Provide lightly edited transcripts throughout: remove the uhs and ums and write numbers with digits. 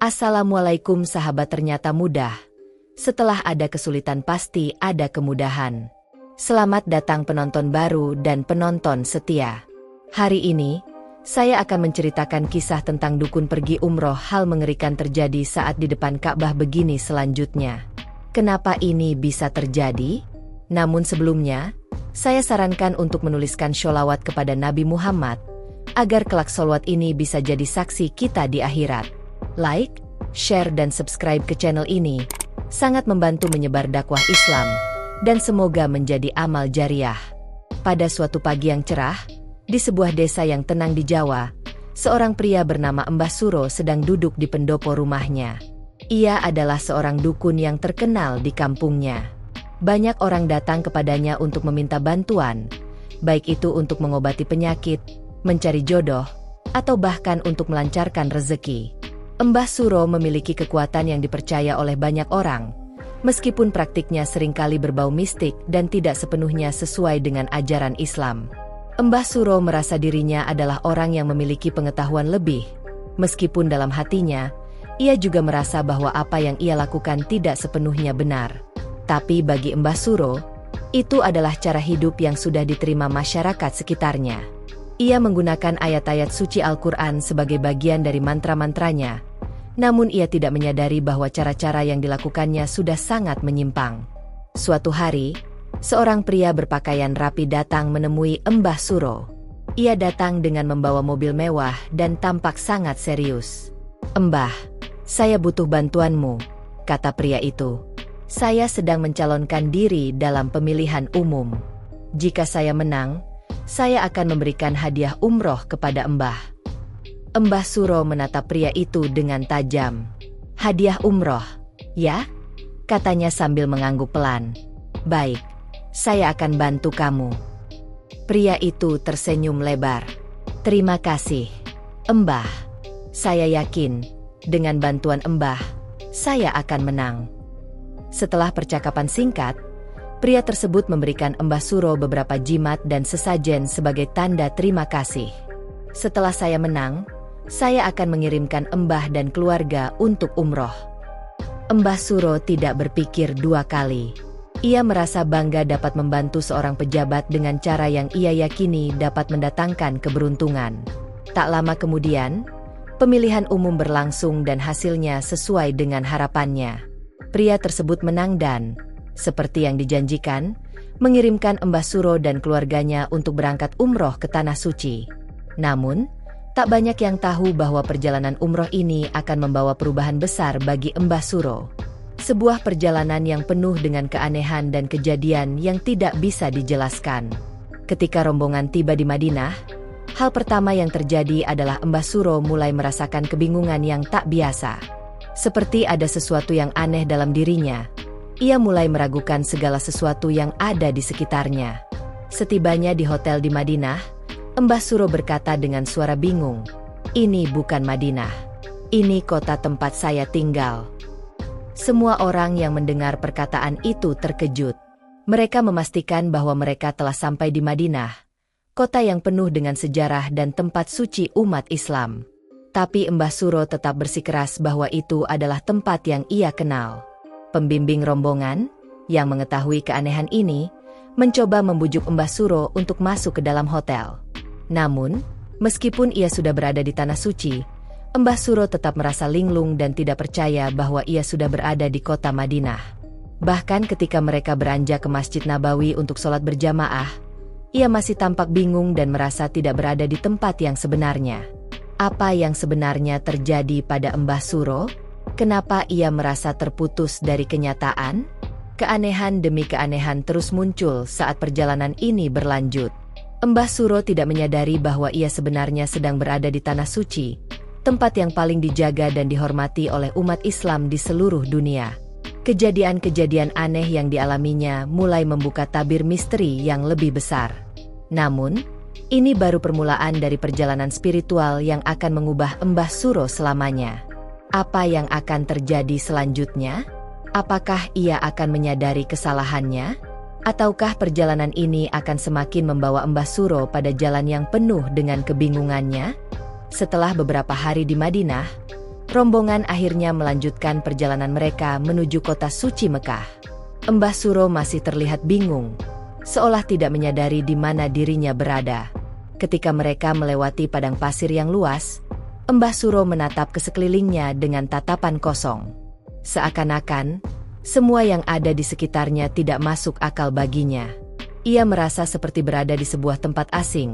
Assalamualaikum sahabat, ternyata mudah. Setelah ada kesulitan pasti ada kemudahan. Selamat datang penonton baru dan penonton setia. Hari ini, saya akan menceritakan kisah tentang dukun pergi umroh. Hal mengerikan terjadi saat di depan Ka'bah begini selanjutnya. Kenapa ini bisa terjadi? Namun sebelumnya, saya sarankan untuk menuliskan sholawat kepada Nabi Muhammad, agar kelak sholawat ini bisa jadi saksi kita di akhirat. Like, share dan subscribe ke channel ini sangat membantu menyebar dakwah Islam dan semoga menjadi amal jariah. Pada suatu pagi yang cerah, di sebuah desa yang tenang di Jawa, seorang pria bernama Mbah Suro sedang duduk di pendopo rumahnya. Ia adalah seorang dukun yang terkenal di kampungnya. Banyak orang datang kepadanya untuk meminta bantuan, baik itu untuk mengobati penyakit, mencari jodoh, atau bahkan untuk melancarkan rezeki. Mbah Suro memiliki kekuatan yang dipercaya oleh banyak orang, meskipun praktiknya seringkali berbau mistik dan tidak sepenuhnya sesuai dengan ajaran Islam. Mbah Suro merasa dirinya adalah orang yang memiliki pengetahuan lebih, meskipun dalam hatinya, ia juga merasa bahwa apa yang ia lakukan tidak sepenuhnya benar. Tapi bagi Mbah Suro, itu adalah cara hidup yang sudah diterima masyarakat sekitarnya. Ia menggunakan ayat-ayat suci Al-Quran sebagai bagian dari mantra-mantranya, namun ia tidak menyadari bahwa cara-cara yang dilakukannya sudah sangat menyimpang. Suatu hari, seorang pria berpakaian rapi datang menemui Mbah Suro. Ia datang dengan membawa mobil mewah dan tampak sangat serius. "Mbah, saya butuh bantuanmu," kata pria itu. "Saya sedang mencalonkan diri dalam pemilihan umum. Jika saya menang, saya akan memberikan hadiah umroh kepada Mbah." Mbah Suro menatap pria itu dengan tajam. "Hadiah umroh, ya?" katanya sambil mengangguk pelan. "Baik, saya akan bantu kamu." Pria itu tersenyum lebar. "Terima kasih, Mbah. Saya yakin, dengan bantuan Mbah, saya akan menang." Setelah percakapan singkat, pria tersebut memberikan Mbah Suro beberapa jimat dan sesajen sebagai tanda terima kasih. "Setelah saya menang, saya akan mengirimkan Mbah dan keluarga untuk umroh." Mbah Suro tidak berpikir dua kali. Ia merasa bangga dapat membantu seorang pejabat dengan cara yang ia yakini dapat mendatangkan keberuntungan. Tak lama kemudian, pemilihan umum berlangsung dan hasilnya sesuai dengan harapannya. Pria tersebut menang dan, seperti yang dijanjikan, mengirimkan Mbah Suro dan keluarganya untuk berangkat umroh ke Tanah Suci. Namun, tak banyak yang tahu bahwa perjalanan umroh ini akan membawa perubahan besar bagi Mbah Suro. Sebuah perjalanan yang penuh dengan keanehan dan kejadian yang tidak bisa dijelaskan. Ketika rombongan tiba di Madinah, hal pertama yang terjadi adalah Mbah Suro mulai merasakan kebingungan yang tak biasa. Seperti ada sesuatu yang aneh dalam dirinya. Ia mulai meragukan segala sesuatu yang ada di sekitarnya. Setibanya di hotel di Madinah, Mbah Suro berkata dengan suara bingung, "Ini bukan Madinah. Ini kota tempat saya tinggal." Semua orang yang mendengar perkataan itu terkejut. Mereka memastikan bahwa mereka telah sampai di Madinah, kota yang penuh dengan sejarah dan tempat suci umat Islam. Tapi Mbah Suro tetap bersikeras bahwa itu adalah tempat yang ia kenal. Pembimbing rombongan, yang mengetahui keanehan ini, mencoba membujuk Mbah Suro untuk masuk ke dalam hotel. Namun, meskipun ia sudah berada di Tanah Suci, Mbah Suro tetap merasa linglung dan tidak percaya bahwa ia sudah berada di kota Madinah. Bahkan ketika mereka beranjak ke Masjid Nabawi untuk sholat berjamaah, ia masih tampak bingung dan merasa tidak berada di tempat yang sebenarnya. Apa yang sebenarnya terjadi pada Mbah Suro? Kenapa ia merasa terputus dari kenyataan? Keanehan demi keanehan terus muncul saat perjalanan ini berlanjut. Mbah Suro tidak menyadari bahwa ia sebenarnya sedang berada di Tanah Suci, tempat yang paling dijaga dan dihormati oleh umat Islam di seluruh dunia. Kejadian-kejadian aneh yang dialaminya mulai membuka tabir misteri yang lebih besar. Namun, ini baru permulaan dari perjalanan spiritual yang akan mengubah Mbah Suro selamanya. Apa yang akan terjadi selanjutnya? Apakah ia akan menyadari kesalahannya? Ataukah perjalanan ini akan semakin membawa Mbah Suro pada jalan yang penuh dengan kebingungannya? Setelah beberapa hari di Madinah, Rombongan akhirnya melanjutkan perjalanan mereka menuju kota suci Mekah. Mbah Suro masih terlihat bingung, seolah tidak menyadari di mana dirinya berada. Ketika mereka melewati padang pasir yang luas, Mbah Suro menatap ke sekelilingnya dengan tatapan kosong. Seakan-akan, semua yang ada di sekitarnya tidak masuk akal baginya. Ia merasa seperti berada di sebuah tempat asing,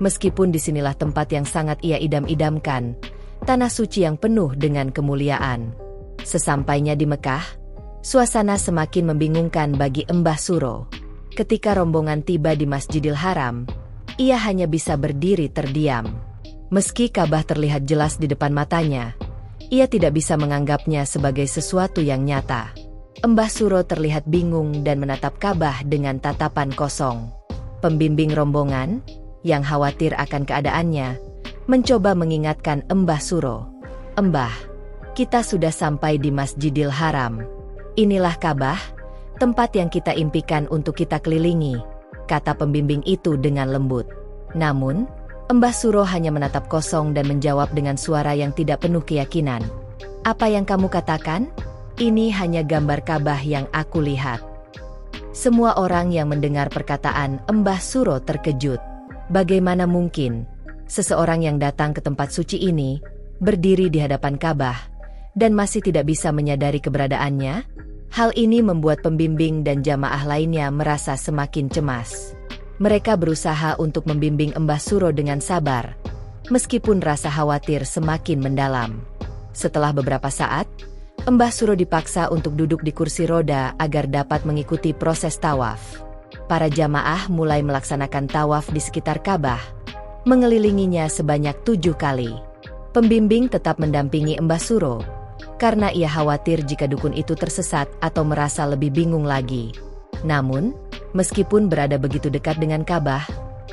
meskipun disinilah tempat yang sangat ia idam-idamkan, tanah suci yang penuh dengan kemuliaan. Sesampainya di Mekah, suasana semakin membingungkan bagi Mbah Suro. Ketika rombongan tiba di Masjidil Haram, ia hanya bisa berdiri terdiam. Meski Ka'bah terlihat jelas di depan matanya, ia tidak bisa menganggapnya sebagai sesuatu yang nyata. Mbah Suro terlihat bingung dan menatap Ka'bah dengan tatapan kosong. Pembimbing rombongan, yang khawatir akan keadaannya, mencoba mengingatkan Mbah Suro. "Mbah, kita sudah sampai di Masjidil Haram. Inilah Ka'bah, tempat yang kita impikan untuk kita kelilingi," kata pembimbing itu dengan lembut. Namun, Mbah Suro hanya menatap kosong dan menjawab dengan suara yang tidak penuh keyakinan. "Apa yang kamu katakan? Ini hanya gambar Ka'bah yang aku lihat." Semua orang yang mendengar perkataan Mbah Suro terkejut. Bagaimana mungkin seseorang yang datang ke tempat suci ini, berdiri di hadapan Ka'bah, dan masih tidak bisa menyadari keberadaannya? Hal ini membuat pembimbing dan jamaah lainnya merasa semakin cemas. Mereka berusaha untuk membimbing Mbah Suro dengan sabar, meskipun rasa khawatir semakin mendalam. Setelah beberapa saat, Mbah Suro dipaksa untuk duduk di kursi roda agar dapat mengikuti proses tawaf. Para jamaah mulai melaksanakan tawaf di sekitar Ka'bah, mengelilinginya sebanyak 7 kali. Pembimbing tetap mendampingi Mbah Suro, karena ia khawatir jika dukun itu tersesat atau merasa lebih bingung lagi. Namun, meskipun berada begitu dekat dengan Ka'bah,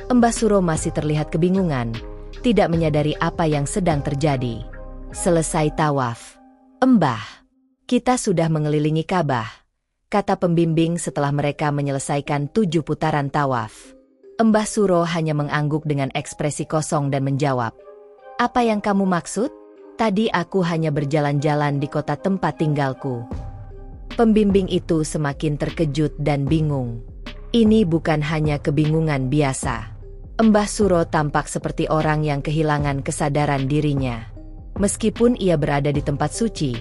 Mbah Suro masih terlihat kebingungan, tidak menyadari apa yang sedang terjadi. Selesai tawaf, "Mbah, kita sudah mengelilingi Ka'bah," kata pembimbing setelah mereka menyelesaikan 7 putaran tawaf. Mbah Suro hanya mengangguk dengan ekspresi kosong dan menjawab, "Apa yang kamu maksud? Tadi aku hanya berjalan-jalan di kota tempat tinggalku." Pembimbing itu semakin terkejut dan bingung. Ini bukan hanya kebingungan biasa. Mbah Suro tampak seperti orang yang kehilangan kesadaran dirinya. Meskipun ia berada di tempat suci,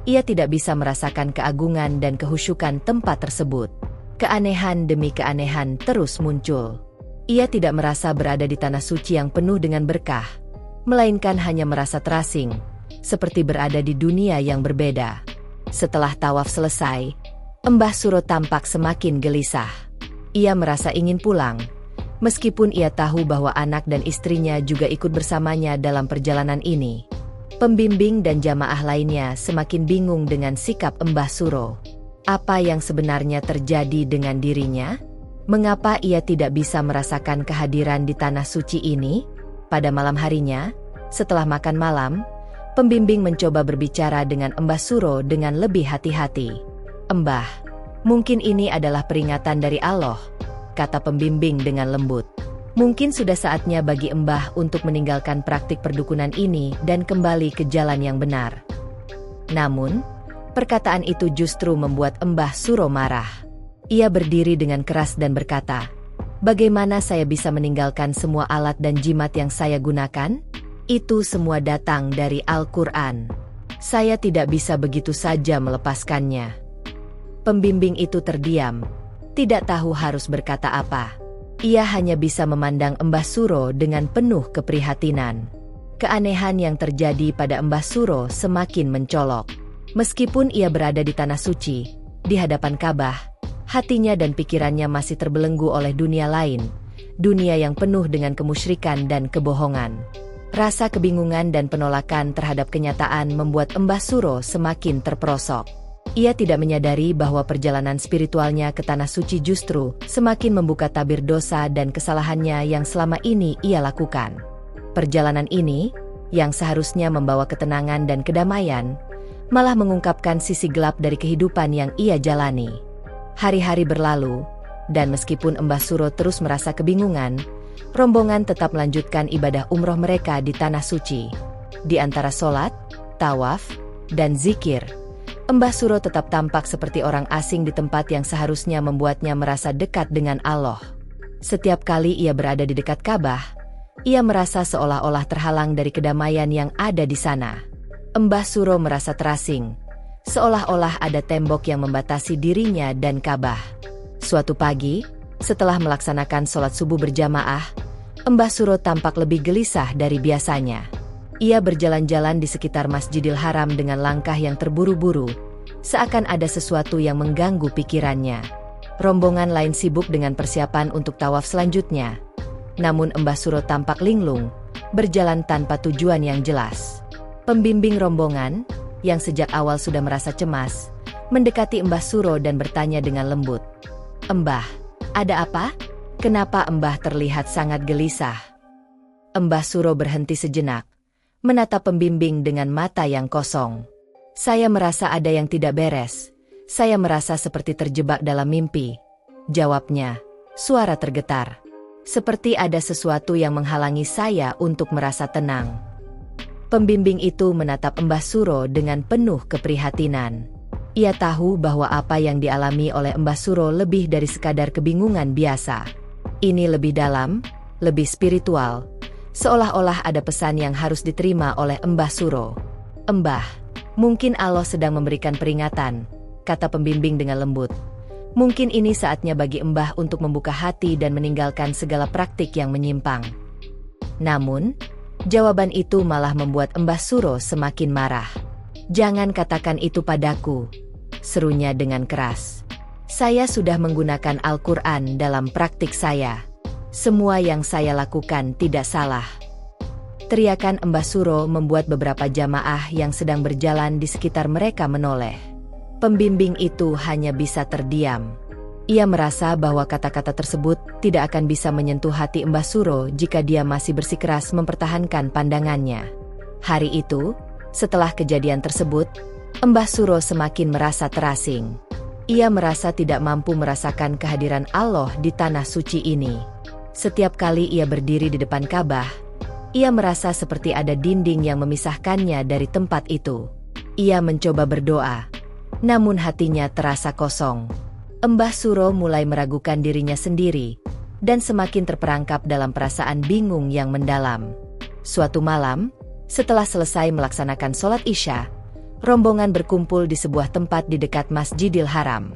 ia tidak bisa merasakan keagungan dan kehusyukan tempat tersebut. Keanehan demi keanehan terus muncul. Ia tidak merasa berada di tanah suci yang penuh dengan berkah, melainkan hanya merasa terasing, seperti berada di dunia yang berbeda. Setelah tawaf selesai, Mbah Suro tampak semakin gelisah. Ia merasa ingin pulang, meskipun ia tahu bahwa anak dan istrinya juga ikut bersamanya dalam perjalanan ini. Pembimbing dan jamaah lainnya semakin bingung dengan sikap Mbah Suro. Apa yang sebenarnya terjadi dengan dirinya? Mengapa ia tidak bisa merasakan kehadiran di tanah suci ini? Pada malam harinya, setelah makan malam, pembimbing mencoba berbicara dengan Mbah Suro dengan lebih hati-hati. "Mbah, mungkin ini adalah peringatan dari Allah," kata pembimbing dengan lembut. "Mungkin sudah saatnya bagi Mbah untuk meninggalkan praktik perdukunan ini dan kembali ke jalan yang benar." Namun, perkataan itu justru membuat Mbah Suro marah. Ia berdiri dengan keras dan berkata, "Bagaimana saya bisa meninggalkan semua alat dan jimat yang saya gunakan? Itu semua datang dari Al-Quran. Saya tidak bisa begitu saja melepaskannya." Pembimbing itu terdiam, tidak tahu harus berkata apa. Ia hanya bisa memandang Mbah Suro dengan penuh keprihatinan. Keanehan yang terjadi pada Mbah Suro semakin mencolok. Meskipun ia berada di tanah suci, di hadapan Ka'bah, hatinya dan pikirannya masih terbelenggu oleh dunia lain, dunia yang penuh dengan kemusyrikan dan kebohongan. Rasa kebingungan dan penolakan terhadap kenyataan membuat Mbah Suro semakin terperosok. Ia tidak menyadari bahwa perjalanan spiritualnya ke tanah suci justru semakin membuka tabir dosa dan kesalahannya yang selama ini ia lakukan. Perjalanan ini, yang seharusnya membawa ketenangan dan kedamaian, malah mengungkapkan sisi gelap dari kehidupan yang ia jalani. Hari-hari berlalu, dan meskipun Mbah Suro terus merasa kebingungan, rombongan tetap melanjutkan ibadah umroh mereka di tanah suci. Di antara sholat, tawaf, dan zikir, Mbah Suro tetap tampak seperti orang asing di tempat yang seharusnya membuatnya merasa dekat dengan Allah. Setiap kali ia berada di dekat Ka'bah, ia merasa seolah-olah terhalang dari kedamaian yang ada di sana. Mbah Suro merasa terasing, seolah-olah ada tembok yang membatasi dirinya dan Ka'bah. Suatu pagi, setelah melaksanakan sholat subuh berjamaah, Mbah Suro tampak lebih gelisah dari biasanya. Ia berjalan-jalan di sekitar Masjidil Haram dengan langkah yang terburu-buru, seakan ada sesuatu yang mengganggu pikirannya. Rombongan lain sibuk dengan persiapan untuk tawaf selanjutnya. Namun Mbah Suro tampak linglung, berjalan tanpa tujuan yang jelas. Pembimbing rombongan, yang sejak awal sudah merasa cemas, mendekati Mbah Suro dan bertanya dengan lembut. "Mbah, ada apa? Kenapa Mbah terlihat sangat gelisah?" Mbah Suro berhenti sejenak, menatap pembimbing dengan mata yang kosong. "Saya merasa ada yang tidak beres. Saya merasa seperti terjebak dalam mimpi," jawabnya, suara tergetar. "Seperti ada sesuatu yang menghalangi saya untuk merasa tenang." Pembimbing itu menatap Mbah Suro dengan penuh keprihatinan. Ia tahu bahwa apa yang dialami oleh Mbah Suro lebih dari sekadar kebingungan biasa. Ini lebih dalam, lebih spiritual, seolah-olah ada pesan yang harus diterima oleh Mbah Suro. "Mbah, mungkin Allah sedang memberikan peringatan," kata pembimbing dengan lembut. "Mungkin ini saatnya bagi Mbah untuk membuka hati dan meninggalkan segala praktik yang menyimpang." Namun, jawaban itu malah membuat Mbah Suro semakin marah. "Jangan katakan itu padaku," serunya dengan keras. "Saya sudah menggunakan Al-Quran dalam praktik saya. Semua yang saya lakukan tidak salah." Teriakan Mbah Suro membuat beberapa jamaah yang sedang berjalan di sekitar mereka menoleh. Pembimbing itu hanya bisa terdiam. Ia merasa bahwa kata-kata tersebut tidak akan bisa menyentuh hati Mbah Suro jika dia masih bersikeras mempertahankan pandangannya. Hari itu, setelah kejadian tersebut, Mbah Suro semakin merasa terasing. Ia merasa tidak mampu merasakan kehadiran Allah di tanah suci ini. Setiap kali ia berdiri di depan Ka'bah, ia merasa seperti ada dinding yang memisahkannya dari tempat itu. Ia mencoba berdoa, namun hatinya terasa kosong. Mbah Suro mulai meragukan dirinya sendiri, dan semakin terperangkap dalam perasaan bingung yang mendalam. Suatu malam, setelah selesai melaksanakan sholat Isya, rombongan berkumpul di sebuah tempat di dekat Masjidil Haram.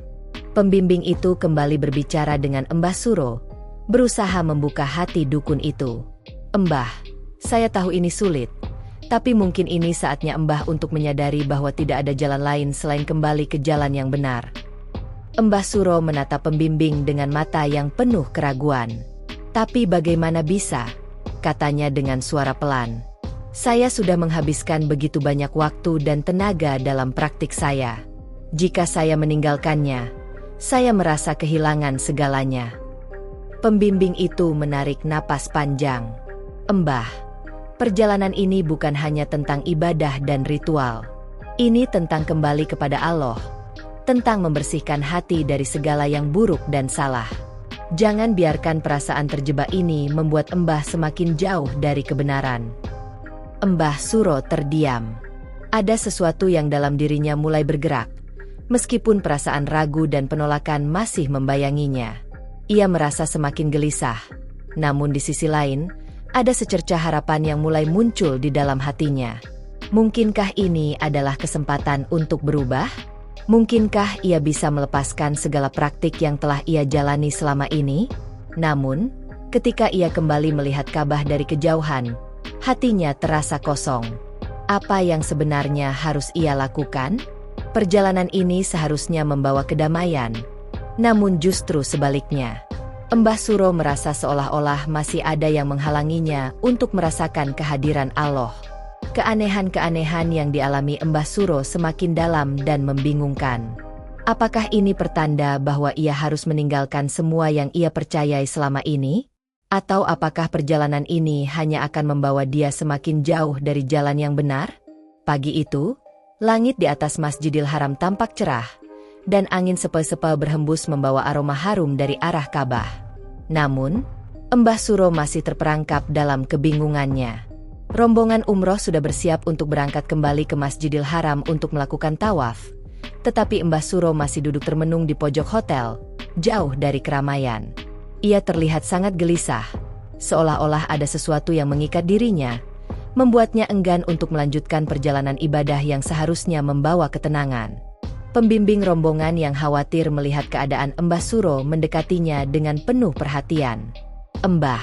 Pembimbing itu kembali berbicara dengan Mbah Suro, berusaha membuka hati dukun itu. "Mbah, saya tahu ini sulit, tapi mungkin ini saatnya Mbah untuk menyadari bahwa tidak ada jalan lain selain kembali ke jalan yang benar." Mbah Suro menatap pembimbing dengan mata yang penuh keraguan. "Tapi bagaimana bisa?" katanya dengan suara pelan. "Saya sudah menghabiskan begitu banyak waktu dan tenaga dalam praktik saya. Jika saya meninggalkannya, saya merasa kehilangan segalanya." Pembimbing itu menarik napas panjang. "Mbah, perjalanan ini bukan hanya tentang ibadah dan ritual. Ini tentang kembali kepada Allah, tentang membersihkan hati dari segala yang buruk dan salah. Jangan biarkan perasaan terjebak ini membuat Mbah semakin jauh dari kebenaran." Mbah Suro terdiam. Ada sesuatu yang dalam dirinya mulai bergerak, meskipun perasaan ragu dan penolakan masih membayanginya. Ia merasa semakin gelisah, namun di sisi lain, ada secercah harapan yang mulai muncul di dalam hatinya. Mungkinkah ini adalah kesempatan untuk berubah? Mungkinkah ia bisa melepaskan segala praktik yang telah ia jalani selama ini? Namun, ketika ia kembali melihat Ka'bah dari kejauhan, hatinya terasa kosong. Apa yang sebenarnya harus ia lakukan? Perjalanan ini seharusnya membawa kedamaian, namun justru sebaliknya. Mbah Suro merasa seolah-olah masih ada yang menghalanginya untuk merasakan kehadiran Allah. Keanehan-keanehan yang dialami Mbah Suro semakin dalam dan membingungkan. Apakah ini pertanda bahwa ia harus meninggalkan semua yang ia percayai selama ini? Atau apakah perjalanan ini hanya akan membawa dia semakin jauh dari jalan yang benar? Pagi itu, langit di atas Masjidil Haram tampak cerah, dan angin sepoi-sepoi berhembus membawa aroma harum dari arah Ka'bah. Namun, Mbah Suro masih terperangkap dalam kebingungannya. Rombongan umroh sudah bersiap untuk berangkat kembali ke Masjidil Haram untuk melakukan tawaf. Tetapi Mbah Suro masih duduk termenung di pojok hotel, jauh dari keramaian. Ia terlihat sangat gelisah, seolah-olah ada sesuatu yang mengikat dirinya, membuatnya enggan untuk melanjutkan perjalanan ibadah yang seharusnya membawa ketenangan. Pembimbing rombongan yang khawatir melihat keadaan Mbah Suro mendekatinya dengan penuh perhatian. "Mbah,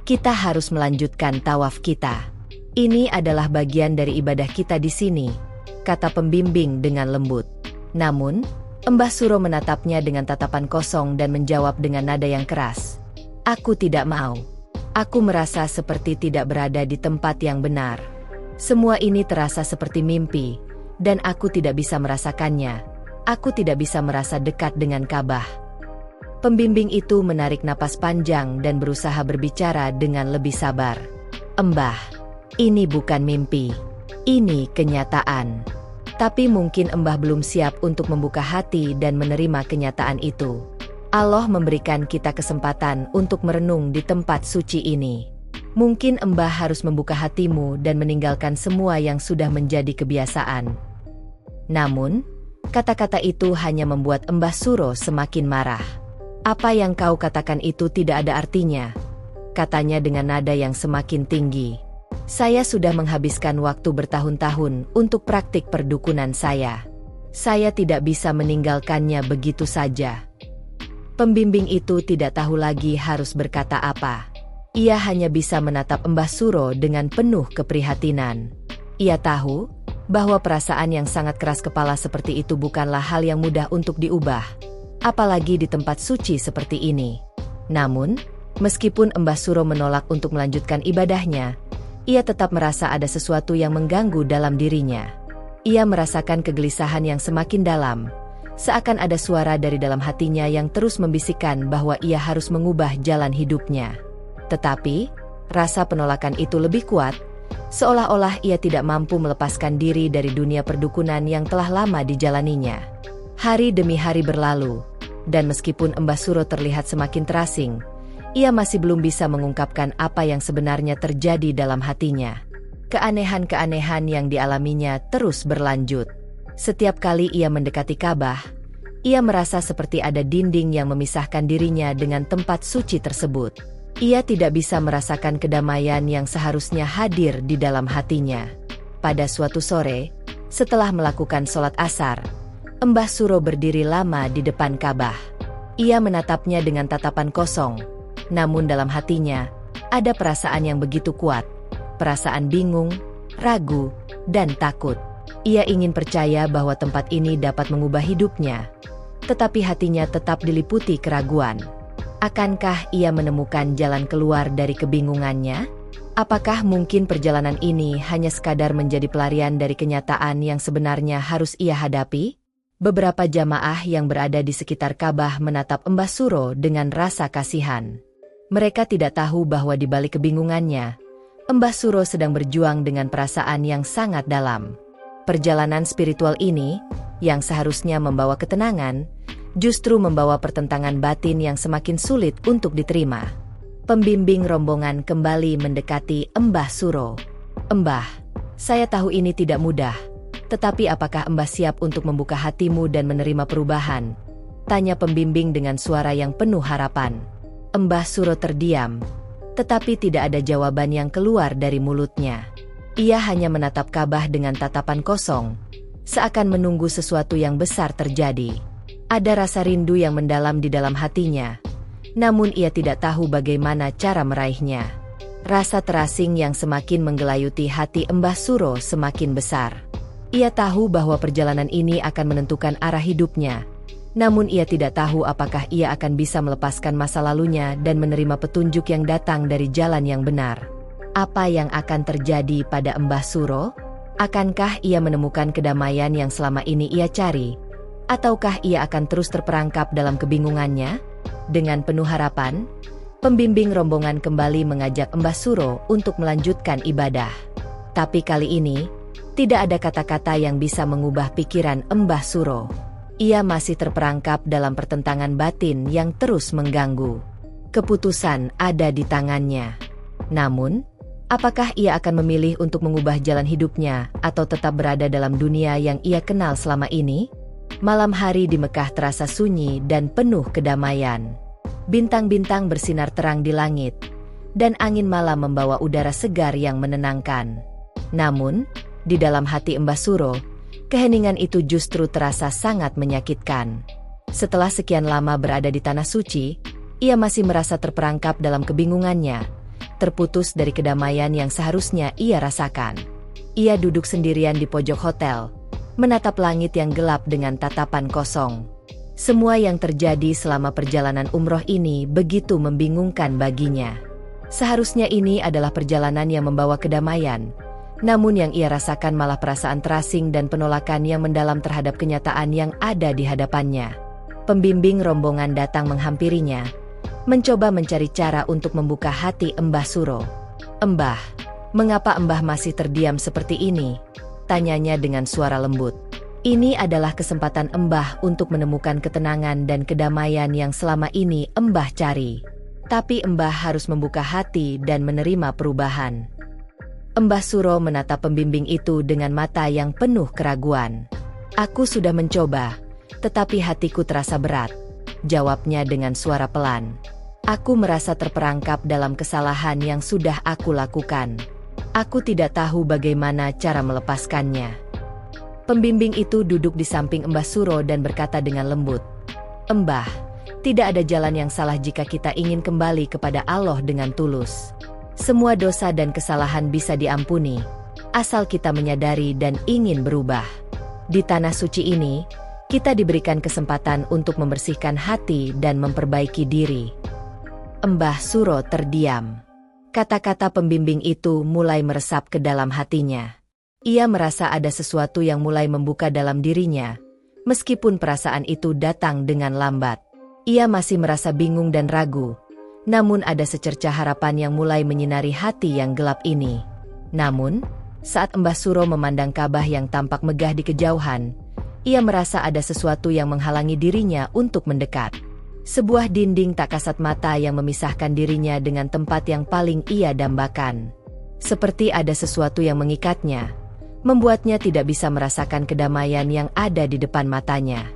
kita harus melanjutkan tawaf kita. Ini adalah bagian dari ibadah kita di sini," kata pembimbing dengan lembut. Namun, Mbah Suro menatapnya dengan tatapan kosong dan menjawab dengan nada yang keras. "Aku tidak mau. Aku merasa seperti tidak berada di tempat yang benar. Semua ini terasa seperti mimpi, dan aku tidak bisa merasakannya. Aku tidak bisa merasa dekat dengan Ka'bah." Pembimbing itu menarik napas panjang dan berusaha berbicara dengan lebih sabar. "Mbah, ini bukan mimpi. Ini kenyataan. Tapi mungkin Mbah belum siap untuk membuka hati dan menerima kenyataan itu. Allah memberikan kita kesempatan untuk merenung di tempat suci ini. Mungkin Mbah harus membuka hatimu dan meninggalkan semua yang sudah menjadi kebiasaan." Namun, kata-kata itu hanya membuat Mbah Suro semakin marah. "Apa yang kau katakan itu tidak ada artinya," katanya dengan nada yang semakin tinggi. "Saya sudah menghabiskan waktu bertahun-tahun untuk praktik perdukunan saya. Saya tidak bisa meninggalkannya begitu saja." Pembimbing itu tidak tahu lagi harus berkata apa. Ia hanya bisa menatap Mbah Suro dengan penuh keprihatinan. Ia tahu bahwa perasaan yang sangat keras kepala seperti itu bukanlah hal yang mudah untuk diubah, apalagi di tempat suci seperti ini. Namun, meskipun Mbah Suro menolak untuk melanjutkan ibadahnya, ia tetap merasa ada sesuatu yang mengganggu dalam dirinya. Ia merasakan kegelisahan yang semakin dalam, seakan ada suara dari dalam hatinya yang terus membisikkan bahwa ia harus mengubah jalan hidupnya. Tetapi, rasa penolakan itu lebih kuat, seolah-olah ia tidak mampu melepaskan diri dari dunia perdukunan yang telah lama dijalaninya. Hari demi hari berlalu, dan meskipun Mbah Suro terlihat semakin terasing, ia masih belum bisa mengungkapkan apa yang sebenarnya terjadi dalam hatinya. Keanehan-keanehan yang dialaminya terus berlanjut. Setiap kali ia mendekati Ka'bah, ia merasa seperti ada dinding yang memisahkan dirinya dengan tempat suci tersebut. Ia tidak bisa merasakan kedamaian yang seharusnya hadir di dalam hatinya. Pada suatu sore, setelah melakukan sholat asar, Mbah Suro berdiri lama di depan Ka'bah. Ia menatapnya dengan tatapan kosong. Namun dalam hatinya, ada perasaan yang begitu kuat. Perasaan bingung, ragu, dan takut. Ia ingin percaya bahwa tempat ini dapat mengubah hidupnya. Tetapi hatinya tetap diliputi keraguan. Akankah ia menemukan jalan keluar dari kebingungannya? Apakah mungkin perjalanan ini hanya sekadar menjadi pelarian dari kenyataan yang sebenarnya harus ia hadapi? Beberapa jamaah yang berada di sekitar Ka'bah menatap Mbah Suro dengan rasa kasihan. Mereka tidak tahu bahwa di balik kebingungannya, Mbah Suro sedang berjuang dengan perasaan yang sangat dalam. Perjalanan spiritual ini, yang seharusnya membawa ketenangan, justru membawa pertentangan batin yang semakin sulit untuk diterima. Pembimbing rombongan kembali mendekati Mbah Suro. "Mbah, saya tahu ini tidak mudah, tetapi apakah Mbah siap untuk membuka hatimu dan menerima perubahan?" tanya pembimbing dengan suara yang penuh harapan. Mbah Suro terdiam, tetapi tidak ada jawaban yang keluar dari mulutnya. Ia hanya menatap Ka'bah dengan tatapan kosong, seakan menunggu sesuatu yang besar terjadi. Ada rasa rindu yang mendalam di dalam hatinya, namun ia tidak tahu bagaimana cara meraihnya. Rasa terasing yang semakin menggelayuti hati Mbah Suro semakin besar. Ia tahu bahwa perjalanan ini akan menentukan arah hidupnya, namun ia tidak tahu apakah ia akan bisa melepaskan masa lalunya dan menerima petunjuk yang datang dari jalan yang benar. Apa yang akan terjadi pada Mbah Suro? Akankah ia menemukan kedamaian yang selama ini ia cari? Ataukah ia akan terus terperangkap dalam kebingungannya? Dengan penuh harapan, pembimbing rombongan kembali mengajak Mbah Suro untuk melanjutkan ibadah. Tapi kali ini, tidak ada kata-kata yang bisa mengubah pikiran Mbah Suro. Ia masih terperangkap dalam pertentangan batin yang terus mengganggu. Keputusan ada di tangannya. Namun, Apakah ia akan memilih untuk mengubah jalan hidupnya atau tetap berada dalam dunia yang ia kenal selama ini? Malam hari di Mekah terasa sunyi dan penuh kedamaian. Bintang-bintang bersinar terang di langit, dan angin malam membawa udara segar yang menenangkan. Namun, di dalam hati Mbah Suro, keheningan itu justru terasa sangat menyakitkan. Setelah sekian lama berada di Tanah Suci, ia masih merasa terperangkap dalam kebingungannya, terputus dari kedamaian yang seharusnya ia rasakan. Ia duduk sendirian di pojok hotel, menatap langit yang gelap dengan tatapan kosong. Semua yang terjadi selama perjalanan umroh ini begitu membingungkan baginya. Seharusnya ini adalah perjalanan yang membawa kedamaian, namun yang ia rasakan malah perasaan terasing dan penolakan yang mendalam terhadap kenyataan yang ada di hadapannya. Pembimbing rombongan datang menghampirinya, mencoba mencari cara untuk membuka hati Mbah Suro. "Mbah, mengapa Mbah masih terdiam seperti ini?" tanyanya dengan suara lembut. "Ini adalah kesempatan Mbah untuk menemukan ketenangan dan kedamaian yang selama ini Mbah cari. Tapi Mbah harus membuka hati dan menerima perubahan." Mbah Suro menatap pembimbing itu dengan mata yang penuh keraguan. "Aku sudah mencoba, tetapi hatiku terasa berat," jawabnya dengan suara pelan. "Aku merasa terperangkap dalam kesalahan yang sudah aku lakukan. Aku tidak tahu bagaimana cara melepaskannya." Pembimbing itu duduk di samping Mbah Suro dan berkata dengan lembut, "Mbah, tidak ada jalan yang salah jika kita ingin kembali kepada Allah dengan tulus. Semua dosa dan kesalahan bisa diampuni, asal kita menyadari dan ingin berubah. Di Tanah Suci ini, kita diberikan kesempatan untuk membersihkan hati dan memperbaiki diri." Mbah Suro terdiam. Kata-kata pembimbing itu mulai meresap ke dalam hatinya. Ia merasa ada sesuatu yang mulai membuka dalam dirinya, meskipun perasaan itu datang dengan lambat. Ia masih merasa bingung dan ragu, namun ada secercah harapan yang mulai menyinari hati yang gelap ini. Namun, saat Mbah Suro memandang Ka'bah yang tampak megah di kejauhan, ia merasa ada sesuatu yang menghalangi dirinya untuk mendekat. Sebuah dinding tak kasat mata yang memisahkan dirinya dengan tempat yang paling ia dambakan. Seperti ada sesuatu yang mengikatnya, membuatnya tidak bisa merasakan kedamaian yang ada di depan matanya.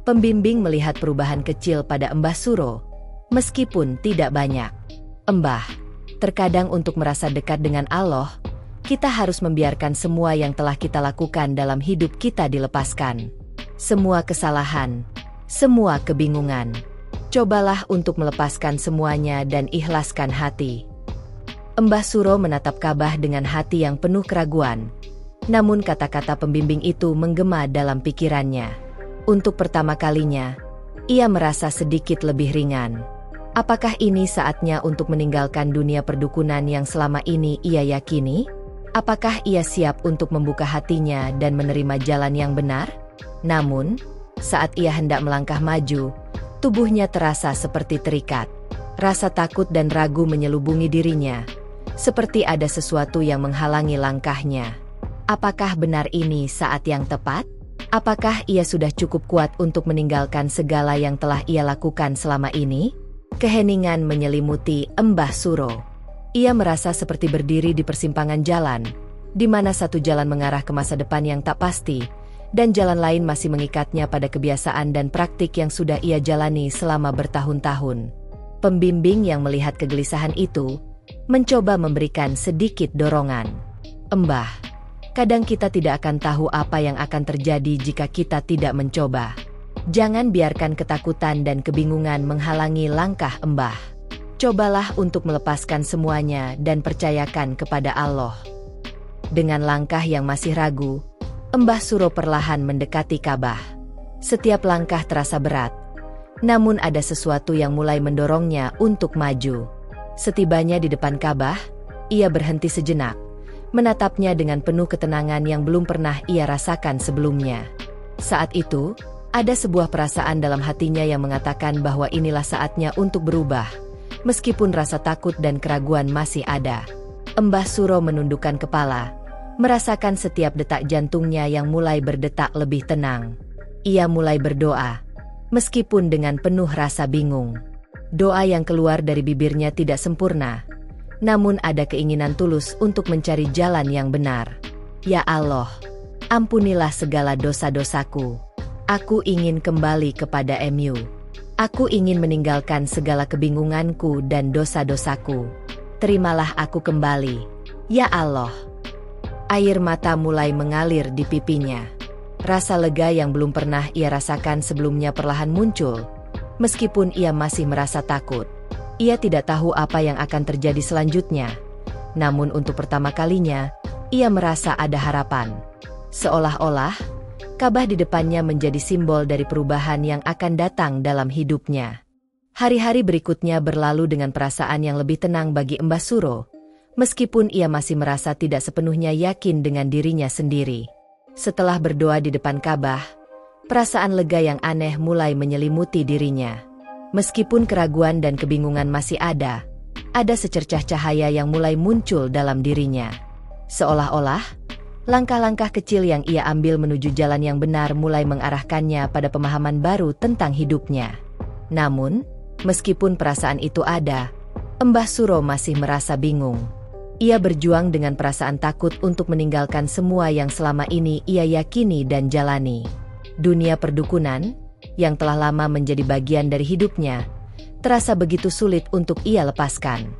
Pembimbing melihat perubahan kecil pada Mbah Suro, meskipun tidak banyak. "Mbah, terkadang untuk merasa dekat dengan Allah, kita harus membiarkan semua yang telah kita lakukan dalam hidup kita dilepaskan. Semua kesalahan, semua kebingungan. Cobalah untuk melepaskan semuanya dan ikhlaskan hati." Mbah Suro menatap Ka'bah dengan hati yang penuh keraguan. Namun kata-kata pembimbing itu menggema dalam pikirannya. Untuk pertama kalinya, ia merasa sedikit lebih ringan. Apakah ini saatnya untuk meninggalkan dunia perdukunan yang selama ini ia yakini? Apakah ia siap untuk membuka hatinya dan menerima jalan yang benar? Namun, saat ia hendak melangkah maju, tubuhnya terasa seperti terikat. Rasa takut dan ragu menyelubungi dirinya, seperti ada sesuatu yang menghalangi langkahnya. Apakah benar ini saat yang tepat? Apakah ia sudah cukup kuat untuk meninggalkan segala yang telah ia lakukan selama ini? Keheningan menyelimuti Mbah Suro. Ia merasa seperti berdiri di persimpangan jalan, di mana satu jalan mengarah ke masa depan yang tak pasti, dan jalan lain masih mengikatnya pada kebiasaan dan praktik yang sudah ia jalani selama bertahun-tahun. Pembimbing yang melihat kegelisahan itu, mencoba memberikan sedikit dorongan. "Mbah, kadang kita tidak akan tahu apa yang akan terjadi jika kita tidak mencoba. Jangan biarkan ketakutan dan kebingungan menghalangi langkah Mbah. Cobalah untuk melepaskan semuanya dan percayakan kepada Allah." Dengan langkah yang masih ragu, Mbah Suro perlahan mendekati Ka'bah. Setiap langkah terasa berat, namun ada sesuatu yang mulai mendorongnya untuk maju. Setibanya di depan Ka'bah, ia berhenti sejenak, menatapnya dengan penuh ketenangan yang belum pernah ia rasakan sebelumnya. Saat itu, ada sebuah perasaan dalam hatinya yang mengatakan bahwa inilah saatnya untuk berubah, meskipun rasa takut dan keraguan masih ada. Mbah Suro menundukkan kepala, merasakan setiap detak jantungnya yang mulai berdetak lebih tenang. Ia mulai berdoa, meskipun dengan penuh rasa bingung. Doa yang keluar dari bibirnya tidak sempurna, namun ada keinginan tulus untuk mencari jalan yang benar. Ya Allah, ampunilah segala dosa-dosaku. Aku ingin kembali kepada MU. Aku ingin meninggalkan segala kebingunganku dan dosa-dosaku. Terimalah aku kembali, ya Allah. Air mata mulai mengalir di pipinya. Rasa lega yang belum pernah ia rasakan sebelumnya perlahan muncul. Meskipun ia masih merasa takut, ia tidak tahu apa yang akan terjadi selanjutnya. Namun untuk pertama kalinya, ia merasa ada harapan. Seolah-olah, Ka'bah di depannya menjadi simbol dari perubahan yang akan datang dalam hidupnya. Hari-hari berikutnya berlalu dengan perasaan yang lebih tenang bagi Mbah Suro, meskipun ia masih merasa tidak sepenuhnya yakin dengan dirinya sendiri. Setelah berdoa di depan Ka'bah, perasaan lega yang aneh mulai menyelimuti dirinya. Meskipun keraguan dan kebingungan masih ada secercah cahaya yang mulai muncul dalam dirinya. Seolah-olah, langkah-langkah kecil yang ia ambil menuju jalan yang benar mulai mengarahkannya pada pemahaman baru tentang hidupnya. Namun, meskipun perasaan itu ada, Mbah Suro masih merasa bingung. Ia berjuang dengan perasaan takut untuk meninggalkan semua yang selama ini ia yakini dan jalani. Dunia perdukunan, yang telah lama menjadi bagian dari hidupnya, terasa begitu sulit untuk ia lepaskan.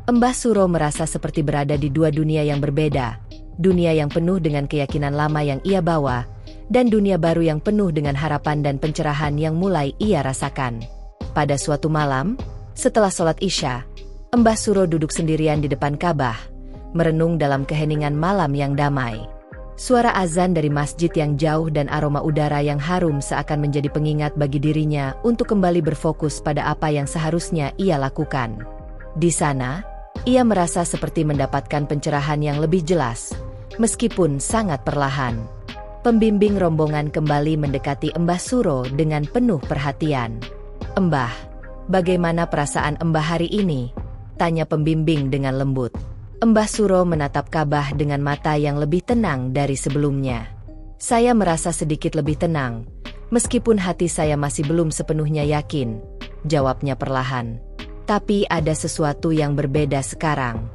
Mbah Suro merasa seperti berada di dua dunia yang berbeda, dunia yang penuh dengan keyakinan lama yang ia bawa, dan dunia baru yang penuh dengan harapan dan pencerahan yang mulai ia rasakan. Pada suatu malam, setelah sholat Isya, Mbah Suro duduk sendirian di depan Ka'bah, merenung dalam keheningan malam yang damai. Suara azan dari masjid yang jauh dan aroma udara yang harum seakan menjadi pengingat bagi dirinya untuk kembali berfokus pada apa yang seharusnya ia lakukan. Di sana, ia merasa seperti mendapatkan pencerahan yang lebih jelas, meskipun sangat perlahan. Pembimbing rombongan kembali mendekati Mbah Suro dengan penuh perhatian. "Mbah, bagaimana perasaan Mbah hari ini?" tanya pembimbing dengan lembut. Mbah Suro menatap Ka'bah dengan mata yang lebih tenang dari sebelumnya. "Saya merasa sedikit lebih tenang, meskipun hati saya masih belum sepenuhnya yakin," jawabnya perlahan. "Tapi ada sesuatu yang berbeda sekarang.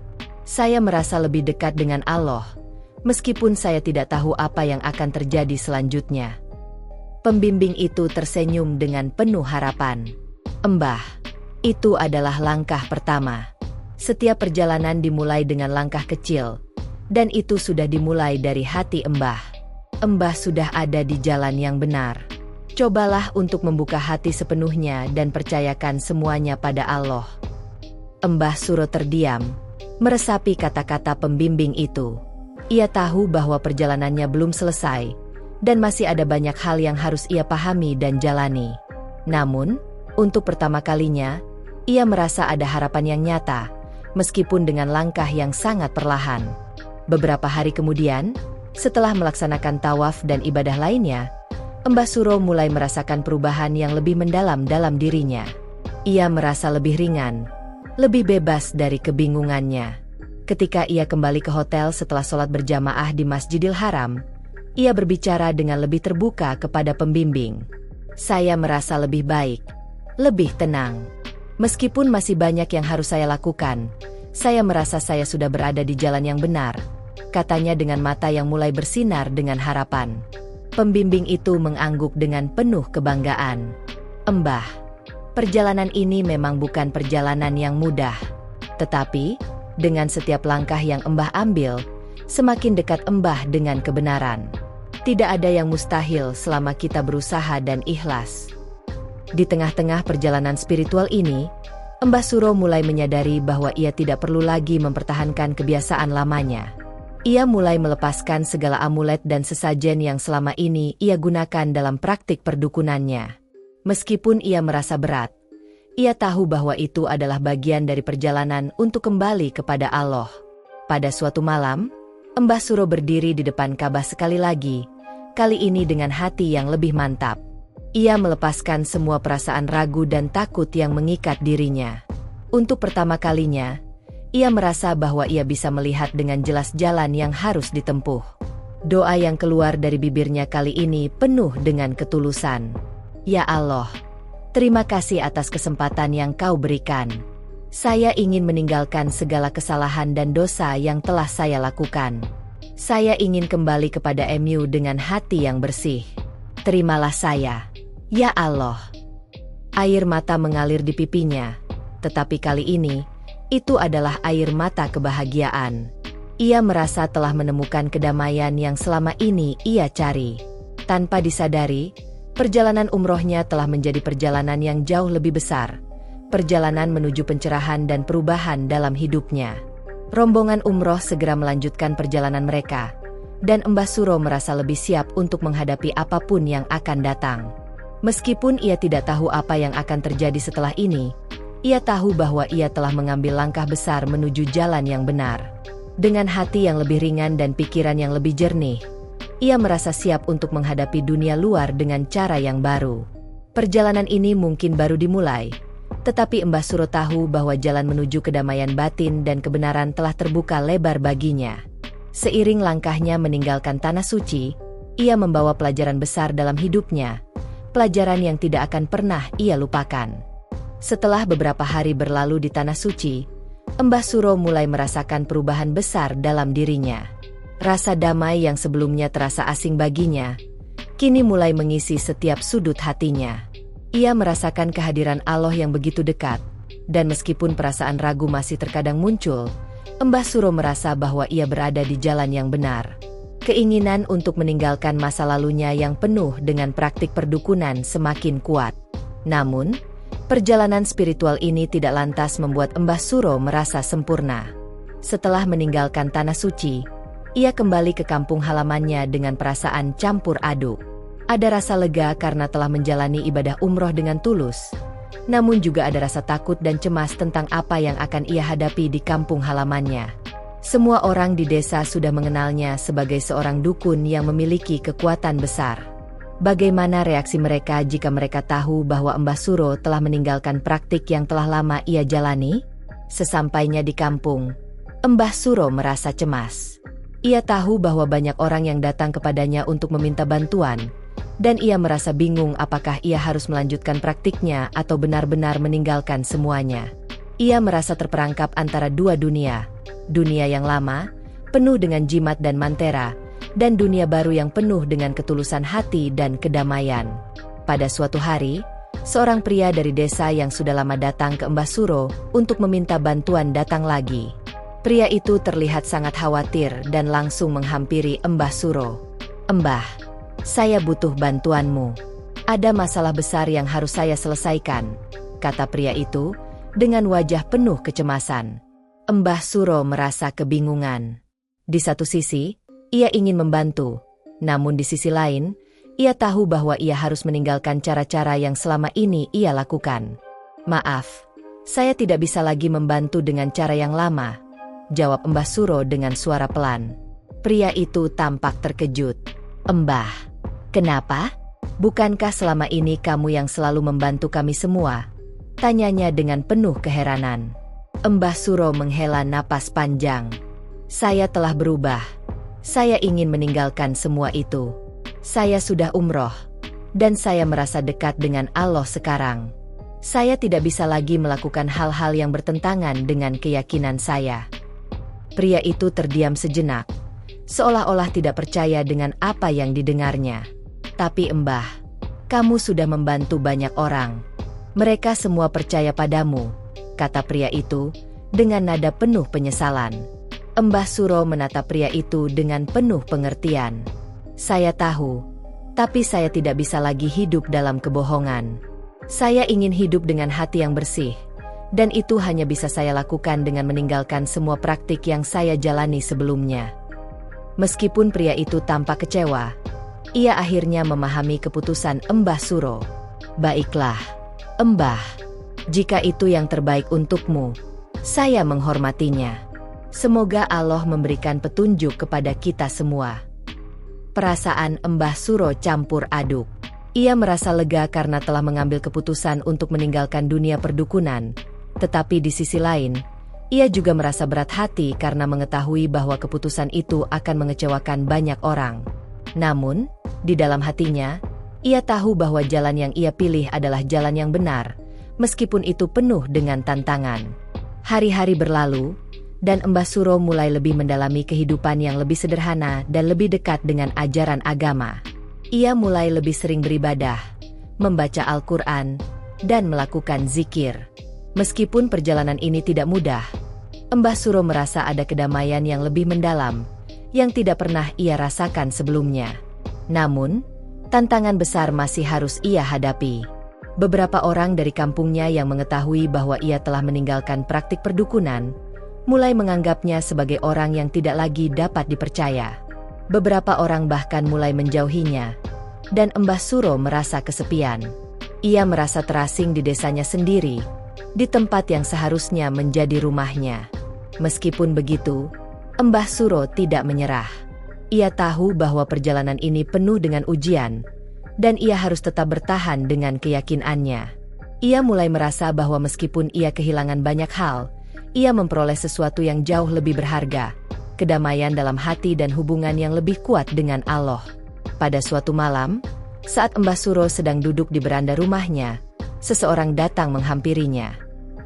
Saya merasa lebih dekat dengan Allah, meskipun saya tidak tahu apa yang akan terjadi selanjutnya." Pembimbing itu tersenyum dengan penuh harapan. "Mbah, itu adalah langkah pertama. Setiap perjalanan dimulai dengan langkah kecil, dan itu sudah dimulai dari hati Mbah. Mbah sudah ada di jalan yang benar. Cobalah untuk membuka hati sepenuhnya dan percayakan semuanya pada Allah." Mbah Suro terdiam, meresapi kata-kata pembimbing itu. Ia tahu bahwa perjalanannya belum selesai, dan masih ada banyak hal yang harus ia pahami dan jalani. Namun, untuk pertama kalinya, ia merasa ada harapan yang nyata, meskipun dengan langkah yang sangat perlahan. Beberapa hari kemudian, setelah melaksanakan tawaf dan ibadah lainnya, Mbah Suro mulai merasakan perubahan yang lebih mendalam dalam dirinya. Ia merasa lebih ringan, lebih bebas dari kebingungannya. Ketika ia kembali ke hotel setelah sholat berjamaah di Masjidil Haram, ia berbicara dengan lebih terbuka kepada pembimbing. "Saya merasa lebih baik, lebih tenang. Meskipun masih banyak yang harus saya lakukan, saya merasa saya sudah berada di jalan yang benar," katanya dengan mata yang mulai bersinar dengan harapan. Pembimbing itu mengangguk dengan penuh kebanggaan. "Mbah, perjalanan ini memang bukan perjalanan yang mudah. Tetapi, dengan setiap langkah yang Mbah ambil, semakin dekat Mbah dengan kebenaran. Tidak ada yang mustahil selama kita berusaha dan ikhlas." Di tengah-tengah perjalanan spiritual ini, Mbah Suro mulai menyadari bahwa ia tidak perlu lagi mempertahankan kebiasaan lamanya. Ia mulai melepaskan segala amulet dan sesajen yang selama ini ia gunakan dalam praktik perdukunannya. Meskipun ia merasa berat, ia tahu bahwa itu adalah bagian dari perjalanan untuk kembali kepada Allah. Pada suatu malam, Mbah Suro berdiri di depan Ka'bah sekali lagi, kali ini dengan hati yang lebih mantap. Ia melepaskan semua perasaan ragu dan takut yang mengikat dirinya. Untuk pertama kalinya, ia merasa bahwa ia bisa melihat dengan jelas jalan yang harus ditempuh. Doa yang keluar dari bibirnya kali ini penuh dengan ketulusan. "Ya Allah, terima kasih atas kesempatan yang Kau berikan. Saya ingin meninggalkan segala kesalahan dan dosa yang telah saya lakukan. Saya ingin kembali kepada MU dengan hati yang bersih. Terimalah saya, ya Allah. Air mata mengalir di pipinya, tetapi kali ini, itu adalah air mata kebahagiaan. Ia merasa telah menemukan kedamaian yang selama ini ia cari. Tanpa disadari, perjalanan umrohnya telah menjadi perjalanan yang jauh lebih besar. Perjalanan menuju pencerahan dan perubahan dalam hidupnya. Rombongan umroh segera melanjutkan perjalanan mereka, dan Mbah Suro merasa lebih siap untuk menghadapi apapun yang akan datang. Meskipun ia tidak tahu apa yang akan terjadi setelah ini, ia tahu bahwa ia telah mengambil langkah besar menuju jalan yang benar. Dengan hati yang lebih ringan dan pikiran yang lebih jernih, ia merasa siap untuk menghadapi dunia luar dengan cara yang baru. Perjalanan ini mungkin baru dimulai, tetapi Mbah Suro tahu bahwa jalan menuju kedamaian batin dan kebenaran telah terbuka lebar baginya. Seiring langkahnya meninggalkan Tanah Suci, ia membawa pelajaran besar dalam hidupnya, pelajaran yang tidak akan pernah ia lupakan. Setelah beberapa hari berlalu di Tanah Suci, Mbah Suro mulai merasakan perubahan besar dalam dirinya. Rasa damai yang sebelumnya terasa asing baginya, kini mulai mengisi setiap sudut hatinya. Ia merasakan kehadiran Allah yang begitu dekat, dan meskipun perasaan ragu masih terkadang muncul, Mbah Suro merasa bahwa ia berada di jalan yang benar. Keinginan untuk meninggalkan masa lalunya yang penuh dengan praktik perdukunan semakin kuat. Namun, perjalanan spiritual ini tidak lantas membuat Mbah Suro merasa sempurna. Setelah meninggalkan Tanah Suci, ia kembali ke kampung halamannya dengan perasaan campur aduk. Ada rasa lega karena telah menjalani ibadah umroh dengan tulus. Namun juga ada rasa takut dan cemas tentang apa yang akan ia hadapi di kampung halamannya. Semua orang di desa sudah mengenalnya sebagai seorang dukun yang memiliki kekuatan besar. Bagaimana reaksi mereka jika mereka tahu bahwa Mbah Suro telah meninggalkan praktik yang telah lama ia jalani? Sesampainya di kampung, Mbah Suro merasa cemas. Ia tahu bahwa banyak orang yang datang kepadanya untuk meminta bantuan, dan ia merasa bingung apakah ia harus melanjutkan praktiknya atau benar-benar meninggalkan semuanya. Ia merasa terperangkap antara dua dunia, dunia yang lama, penuh dengan jimat dan mantera, dan dunia baru yang penuh dengan ketulusan hati dan kedamaian. Pada suatu hari, seorang pria dari desa yang sudah lama datang ke Mbah Suro untuk meminta bantuan datang lagi. Pria itu terlihat sangat khawatir dan langsung menghampiri Mbah Suro. "Mbah, saya butuh bantuanmu. Ada masalah besar yang harus saya selesaikan," kata pria itu dengan wajah penuh kecemasan. Mbah Suro merasa kebingungan. Di satu sisi, ia ingin membantu, namun di sisi lain, ia tahu bahwa ia harus meninggalkan cara-cara yang selama ini ia lakukan. "Maaf, saya tidak bisa lagi membantu dengan cara yang lama," jawab Mbah Suro dengan suara pelan. Pria itu tampak terkejut. "Mbah, kenapa? Bukankah selama ini kamu yang selalu membantu kami semua?" tanyanya dengan penuh keheranan. Mbah Suro menghela napas panjang. "Saya telah berubah. Saya ingin meninggalkan semua itu. Saya sudah umroh, dan saya merasa dekat dengan Allah sekarang. Saya tidak bisa lagi melakukan hal-hal yang bertentangan dengan keyakinan saya." Pria itu terdiam sejenak, seolah-olah tidak percaya dengan apa yang didengarnya. "Tapi Mbah, kamu sudah membantu banyak orang. Mereka semua percaya padamu," kata pria itu dengan nada penuh penyesalan. Mbah Suro menatap pria itu dengan penuh pengertian. "Saya tahu, tapi saya tidak bisa lagi hidup dalam kebohongan. Saya ingin hidup dengan hati yang bersih, dan itu hanya bisa saya lakukan dengan meninggalkan semua praktik yang saya jalani sebelumnya." Meskipun pria itu tampak kecewa, ia akhirnya memahami keputusan Mbah Suro. "Baiklah, Mbah, jika itu yang terbaik untukmu, saya menghormatinya. Semoga Allah memberikan petunjuk kepada kita semua." Perasaan Mbah Suro campur aduk. Ia merasa lega karena telah mengambil keputusan untuk meninggalkan dunia perdukunan, tetapi di sisi lain, ia juga merasa berat hati karena mengetahui bahwa keputusan itu akan mengecewakan banyak orang. Namun, di dalam hatinya, ia tahu bahwa jalan yang ia pilih adalah jalan yang benar, meskipun itu penuh dengan tantangan. Hari-hari berlalu, dan Mbah Suro mulai lebih mendalami kehidupan yang lebih sederhana dan lebih dekat dengan ajaran agama. Ia mulai lebih sering beribadah, membaca Al-Quran, dan melakukan zikir. Meskipun perjalanan ini tidak mudah, Mbah Suro merasa ada kedamaian yang lebih mendalam, yang tidak pernah ia rasakan sebelumnya. Namun, tantangan besar masih harus ia hadapi. Beberapa orang dari kampungnya yang mengetahui bahwa ia telah meninggalkan praktik perdukunan, mulai menganggapnya sebagai orang yang tidak lagi dapat dipercaya. Beberapa orang bahkan mulai menjauhinya, dan Mbah Suro merasa kesepian. Ia merasa terasing di desanya sendiri, di tempat yang seharusnya menjadi rumahnya. Meskipun begitu, Mbah Suro tidak menyerah. Ia tahu bahwa perjalanan ini penuh dengan ujian, dan ia harus tetap bertahan dengan keyakinannya. Ia mulai merasa bahwa meskipun ia kehilangan banyak hal, ia memperoleh sesuatu yang jauh lebih berharga, kedamaian dalam hati dan hubungan yang lebih kuat dengan Allah. Pada suatu malam, saat Mbah Suro sedang duduk di beranda rumahnya, seseorang datang menghampirinya.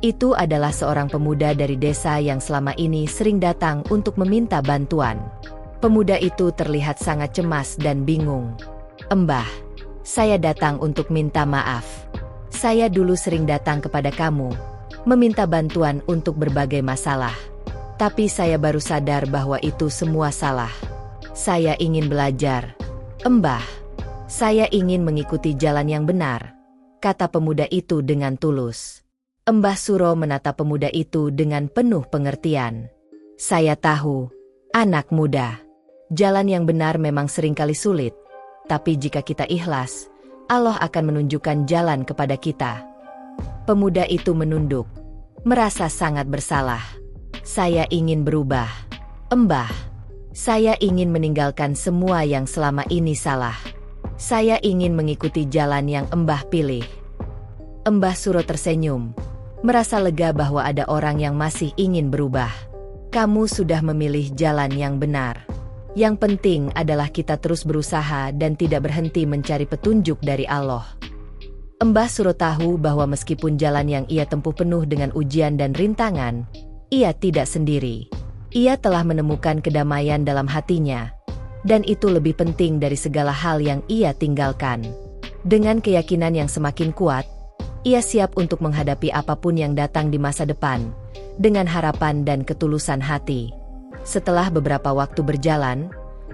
Itu adalah seorang pemuda dari desa yang selama ini sering datang untuk meminta bantuan. Pemuda itu terlihat sangat cemas dan bingung. "Mbah, saya datang untuk minta maaf. Saya dulu sering datang kepada kamu, meminta bantuan untuk berbagai masalah. Tapi saya baru sadar bahwa itu semua salah. Saya ingin belajar. Mbah, saya ingin mengikuti jalan yang benar," kata pemuda itu dengan tulus. Mbah Suro menatap pemuda itu dengan penuh pengertian. "Saya tahu, anak muda, jalan yang benar memang seringkali sulit. Tapi jika kita ikhlas, Allah akan menunjukkan jalan kepada kita." Pemuda itu menunduk, merasa sangat bersalah. "Saya ingin berubah. Mbah, saya ingin meninggalkan semua yang selama ini salah. Saya ingin mengikuti jalan yang Mbah pilih." Mbah Suro tersenyum, merasa lega bahwa ada orang yang masih ingin berubah. "Kamu sudah memilih jalan yang benar. Yang penting adalah kita terus berusaha dan tidak berhenti mencari petunjuk dari Allah." Mbah Suro tahu bahwa meskipun jalan yang ia tempuh penuh dengan ujian dan rintangan, ia tidak sendiri. Ia telah menemukan kedamaian dalam hatinya, dan itu lebih penting dari segala hal yang ia tinggalkan. Dengan keyakinan yang semakin kuat, ia siap untuk menghadapi apapun yang datang di masa depan, dengan harapan dan ketulusan hati. Setelah beberapa waktu berjalan,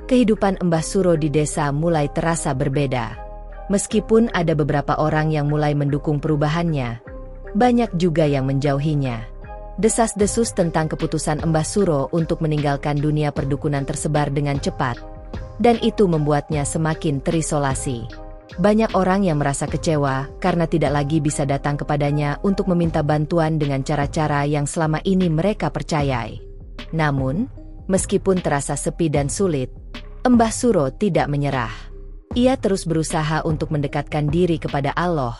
kehidupan Mbah Suro di desa mulai terasa berbeda. Meskipun ada beberapa orang yang mulai mendukung perubahannya, banyak juga yang menjauhinya. Desas-desus tentang keputusan Mbah Suro untuk meninggalkan dunia perdukunan tersebar dengan cepat, dan itu membuatnya semakin terisolasi. Banyak orang yang merasa kecewa karena tidak lagi bisa datang kepadanya untuk meminta bantuan dengan cara-cara yang selama ini mereka percayai. Namun, meskipun terasa sepi dan sulit, Mbah Suro tidak menyerah. Ia terus berusaha untuk mendekatkan diri kepada Allah,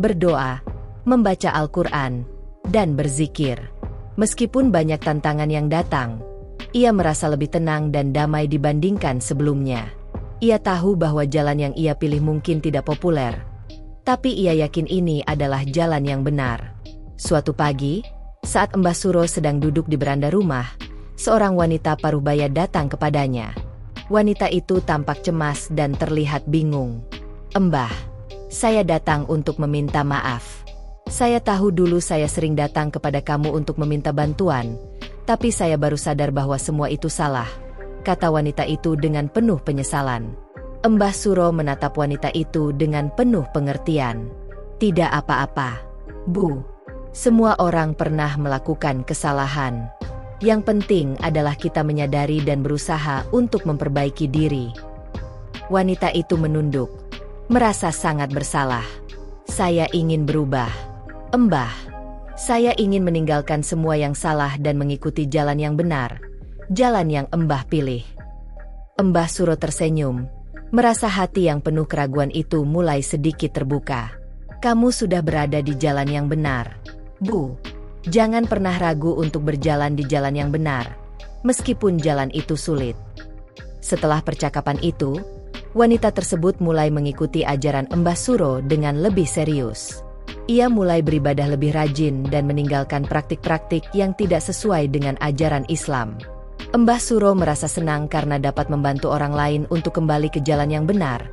berdoa, membaca Al-Quran, dan berzikir. Meskipun banyak tantangan yang datang, ia merasa lebih tenang dan damai dibandingkan sebelumnya. Ia tahu bahwa jalan yang ia pilih mungkin tidak populer, tapi ia yakin ini adalah jalan yang benar. Suatu pagi, saat Mbah Suro sedang duduk di beranda rumah, seorang wanita paruh-baya datang kepadanya. Wanita itu tampak cemas dan terlihat bingung. "Mbah, saya datang untuk meminta maaf. Saya tahu dulu saya sering datang kepada kamu untuk meminta bantuan, tapi saya baru sadar bahwa semua itu salah," kata wanita itu dengan penuh penyesalan. Mbah Suro menatap wanita itu dengan penuh pengertian. "Tidak apa-apa, Bu. Semua orang pernah melakukan kesalahan. Yang penting adalah kita menyadari dan berusaha untuk memperbaiki diri." Wanita itu menunduk, merasa sangat bersalah. "Saya ingin berubah. Mbah, saya ingin meninggalkan semua yang salah dan mengikuti jalan yang benar, jalan yang Mbah pilih." Mbah Suro tersenyum, merasa hati yang penuh keraguan itu mulai sedikit terbuka. "Kamu sudah berada di jalan yang benar, Bu. Jangan pernah ragu untuk berjalan di jalan yang benar, meskipun jalan itu sulit." Setelah percakapan itu, wanita tersebut mulai mengikuti ajaran Mbah Suro dengan lebih serius. Ia mulai beribadah lebih rajin dan meninggalkan praktik-praktik yang tidak sesuai dengan ajaran Islam. Mbah Suro merasa senang karena dapat membantu orang lain untuk kembali ke jalan yang benar,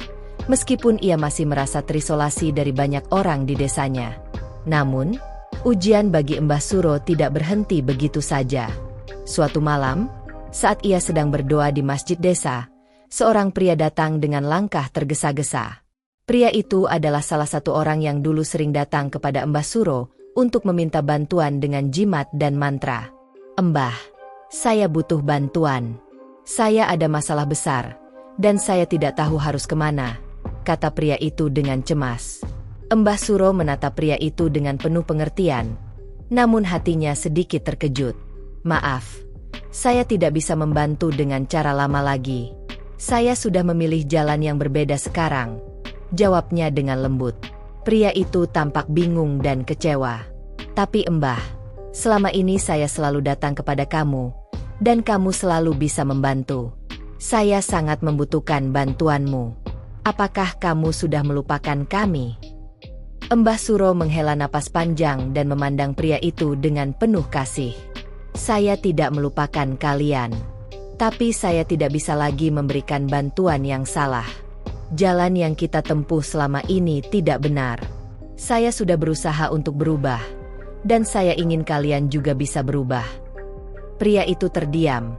meskipun ia masih merasa terisolasi dari banyak orang di desanya. Namun, ujian bagi Mbah Suro tidak berhenti begitu saja. Suatu malam, saat ia sedang berdoa di masjid desa, seorang pria datang dengan langkah tergesa-gesa. Pria itu adalah salah satu orang yang dulu sering datang kepada Mbah Suro untuk meminta bantuan dengan jimat dan mantra. "Mbah, saya butuh bantuan. Saya ada masalah besar, dan saya tidak tahu harus kemana," kata pria itu dengan cemas. Mbah Suro menatap pria itu dengan penuh pengertian, namun hatinya sedikit terkejut. "Maaf, saya tidak bisa membantu dengan cara lama lagi. Saya sudah memilih jalan yang berbeda sekarang," jawabnya dengan lembut. Pria itu tampak bingung dan kecewa. "Tapi Mbah, selama ini saya selalu datang kepada kamu, dan kamu selalu bisa membantu. Saya sangat membutuhkan bantuanmu. Apakah kamu sudah melupakan kami?" Mbah Suro menghela napas panjang dan memandang pria itu dengan penuh kasih. "Saya tidak melupakan kalian. Tapi saya tidak bisa lagi memberikan bantuan yang salah. Jalan yang kita tempuh selama ini tidak benar. Saya sudah berusaha untuk berubah, dan saya ingin kalian juga bisa berubah." Pria itu terdiam,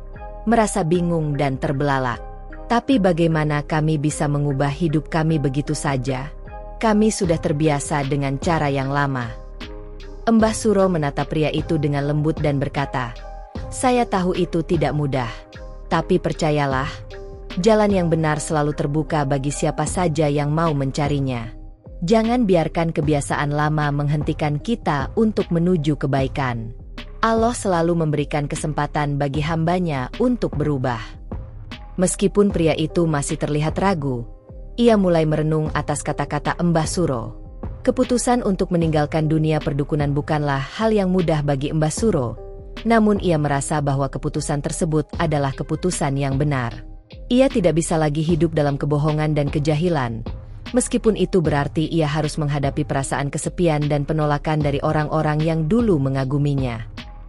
merasa bingung dan terbelalak. "Tapi bagaimana kami bisa mengubah hidup kami begitu saja? Kami sudah terbiasa dengan cara yang lama." Mbah Suro menatap pria itu dengan lembut dan berkata, "Saya tahu itu tidak mudah. Tapi percayalah, jalan yang benar selalu terbuka bagi siapa saja yang mau mencarinya. Jangan biarkan kebiasaan lama menghentikan kita untuk menuju kebaikan. Allah selalu memberikan kesempatan bagi hambanya untuk berubah." Meskipun pria itu masih terlihat ragu, ia mulai merenung atas kata-kata Mbah Suro. Keputusan untuk meninggalkan dunia perdukunan bukanlah hal yang mudah bagi Mbah Suro, namun ia merasa bahwa keputusan tersebut adalah keputusan yang benar. Ia tidak bisa lagi hidup dalam kebohongan dan kejahilan, meskipun itu berarti ia harus menghadapi perasaan kesepian dan penolakan dari orang-orang yang dulu mengaguminya.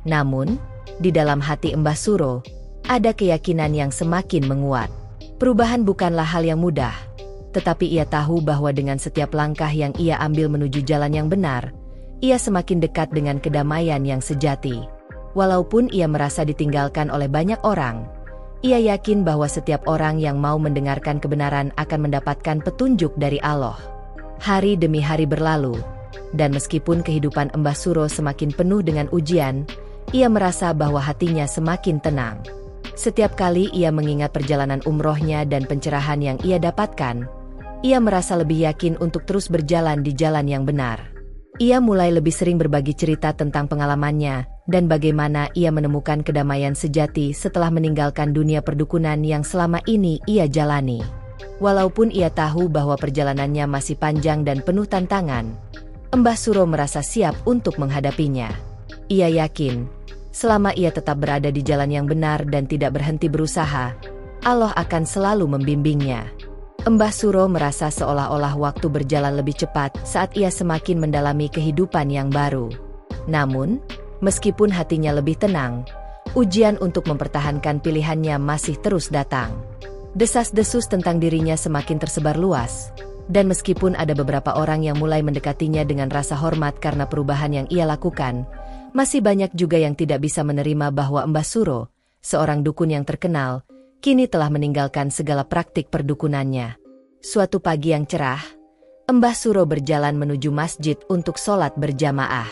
Namun, di dalam hati Mbah Suro, ada keyakinan yang semakin menguat. Perubahan bukanlah hal yang mudah, tetapi ia tahu bahwa dengan setiap langkah yang ia ambil menuju jalan yang benar, ia semakin dekat dengan kedamaian yang sejati. Walaupun ia merasa ditinggalkan oleh banyak orang, ia yakin bahwa setiap orang yang mau mendengarkan kebenaran akan mendapatkan petunjuk dari Allah. Hari demi hari berlalu, dan meskipun kehidupan Mbah Suro semakin penuh dengan ujian, ia merasa bahwa hatinya semakin tenang. Setiap kali ia mengingat perjalanan umrohnya dan pencerahan yang ia dapatkan, ia merasa lebih yakin untuk terus berjalan di jalan yang benar. Ia mulai lebih sering berbagi cerita tentang pengalamannya dan bagaimana ia menemukan kedamaian sejati setelah meninggalkan dunia perdukunan yang selama ini ia jalani. Walaupun ia tahu bahwa perjalanannya masih panjang dan penuh tantangan, Mbah Suro merasa siap untuk menghadapinya. Ia yakin, selama ia tetap berada di jalan yang benar dan tidak berhenti berusaha, Allah akan selalu membimbingnya. Mbah Suro merasa seolah-olah waktu berjalan lebih cepat saat ia semakin mendalami kehidupan yang baru. Namun, meskipun hatinya lebih tenang, ujian untuk mempertahankan pilihannya masih terus datang. Desas-desus tentang dirinya semakin tersebar luas, dan meskipun ada beberapa orang yang mulai mendekatinya dengan rasa hormat karena perubahan yang ia lakukan, masih banyak juga yang tidak bisa menerima bahwa Mbah Suro, seorang dukun yang terkenal, kini telah meninggalkan segala praktik perdukunannya. Suatu pagi yang cerah, Mbah Suro berjalan menuju masjid untuk sholat berjamaah.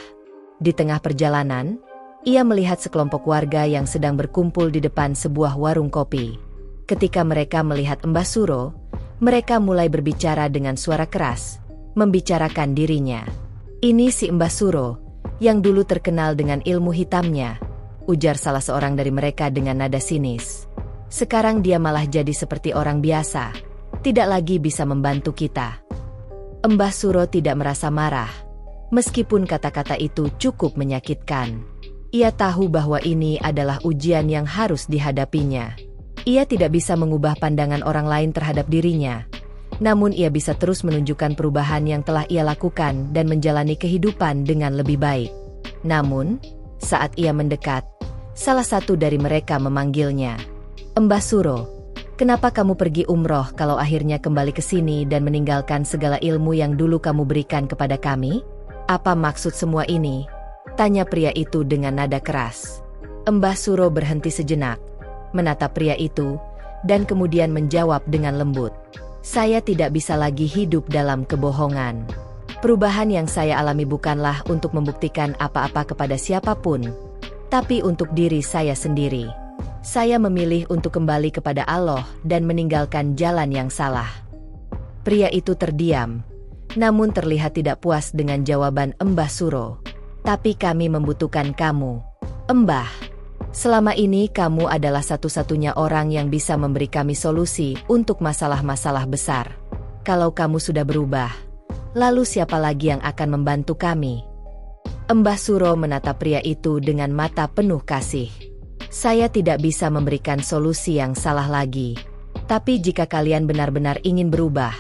Di tengah perjalanan, ia melihat sekelompok warga yang sedang berkumpul di depan sebuah warung kopi. Ketika mereka melihat Mbah Suro, mereka mulai berbicara dengan suara keras, membicarakan dirinya. "Ini si Mbah Suro, yang dulu terkenal dengan ilmu hitamnya," ujar salah seorang dari mereka dengan nada sinis. "Sekarang dia malah jadi seperti orang biasa, tidak lagi bisa membantu kita." Mbah Suro tidak merasa marah, meskipun kata-kata itu cukup menyakitkan. Ia tahu bahwa ini adalah ujian yang harus dihadapinya. Ia tidak bisa mengubah pandangan orang lain terhadap dirinya, Namun ia bisa terus menunjukkan perubahan yang telah ia lakukan dan menjalani kehidupan dengan lebih baik. Namun, saat ia mendekat, salah satu dari mereka memanggilnya. "Mbah Suro, kenapa kamu pergi umroh kalau akhirnya kembali ke sini dan meninggalkan segala ilmu yang dulu kamu berikan kepada kami? Apa maksud semua ini?" tanya pria itu dengan nada keras. Mbah Suro berhenti sejenak, menatap pria itu, dan kemudian menjawab dengan lembut. "Saya tidak bisa lagi hidup dalam kebohongan. Perubahan yang saya alami bukanlah untuk membuktikan apa-apa kepada siapapun, tapi untuk diri saya sendiri. Saya memilih untuk kembali kepada Allah dan meninggalkan jalan yang salah." Pria itu terdiam, namun terlihat tidak puas dengan jawaban Mbah Suro. "Tapi kami membutuhkan kamu, Mbah. Selama ini kamu adalah satu-satunya orang yang bisa memberi kami solusi untuk masalah-masalah besar. Kalau kamu sudah berubah, lalu siapa lagi yang akan membantu kami?" Mbah Suro menatap pria itu dengan mata penuh kasih. "Saya tidak bisa memberikan solusi yang salah lagi. Tapi jika kalian benar-benar ingin berubah,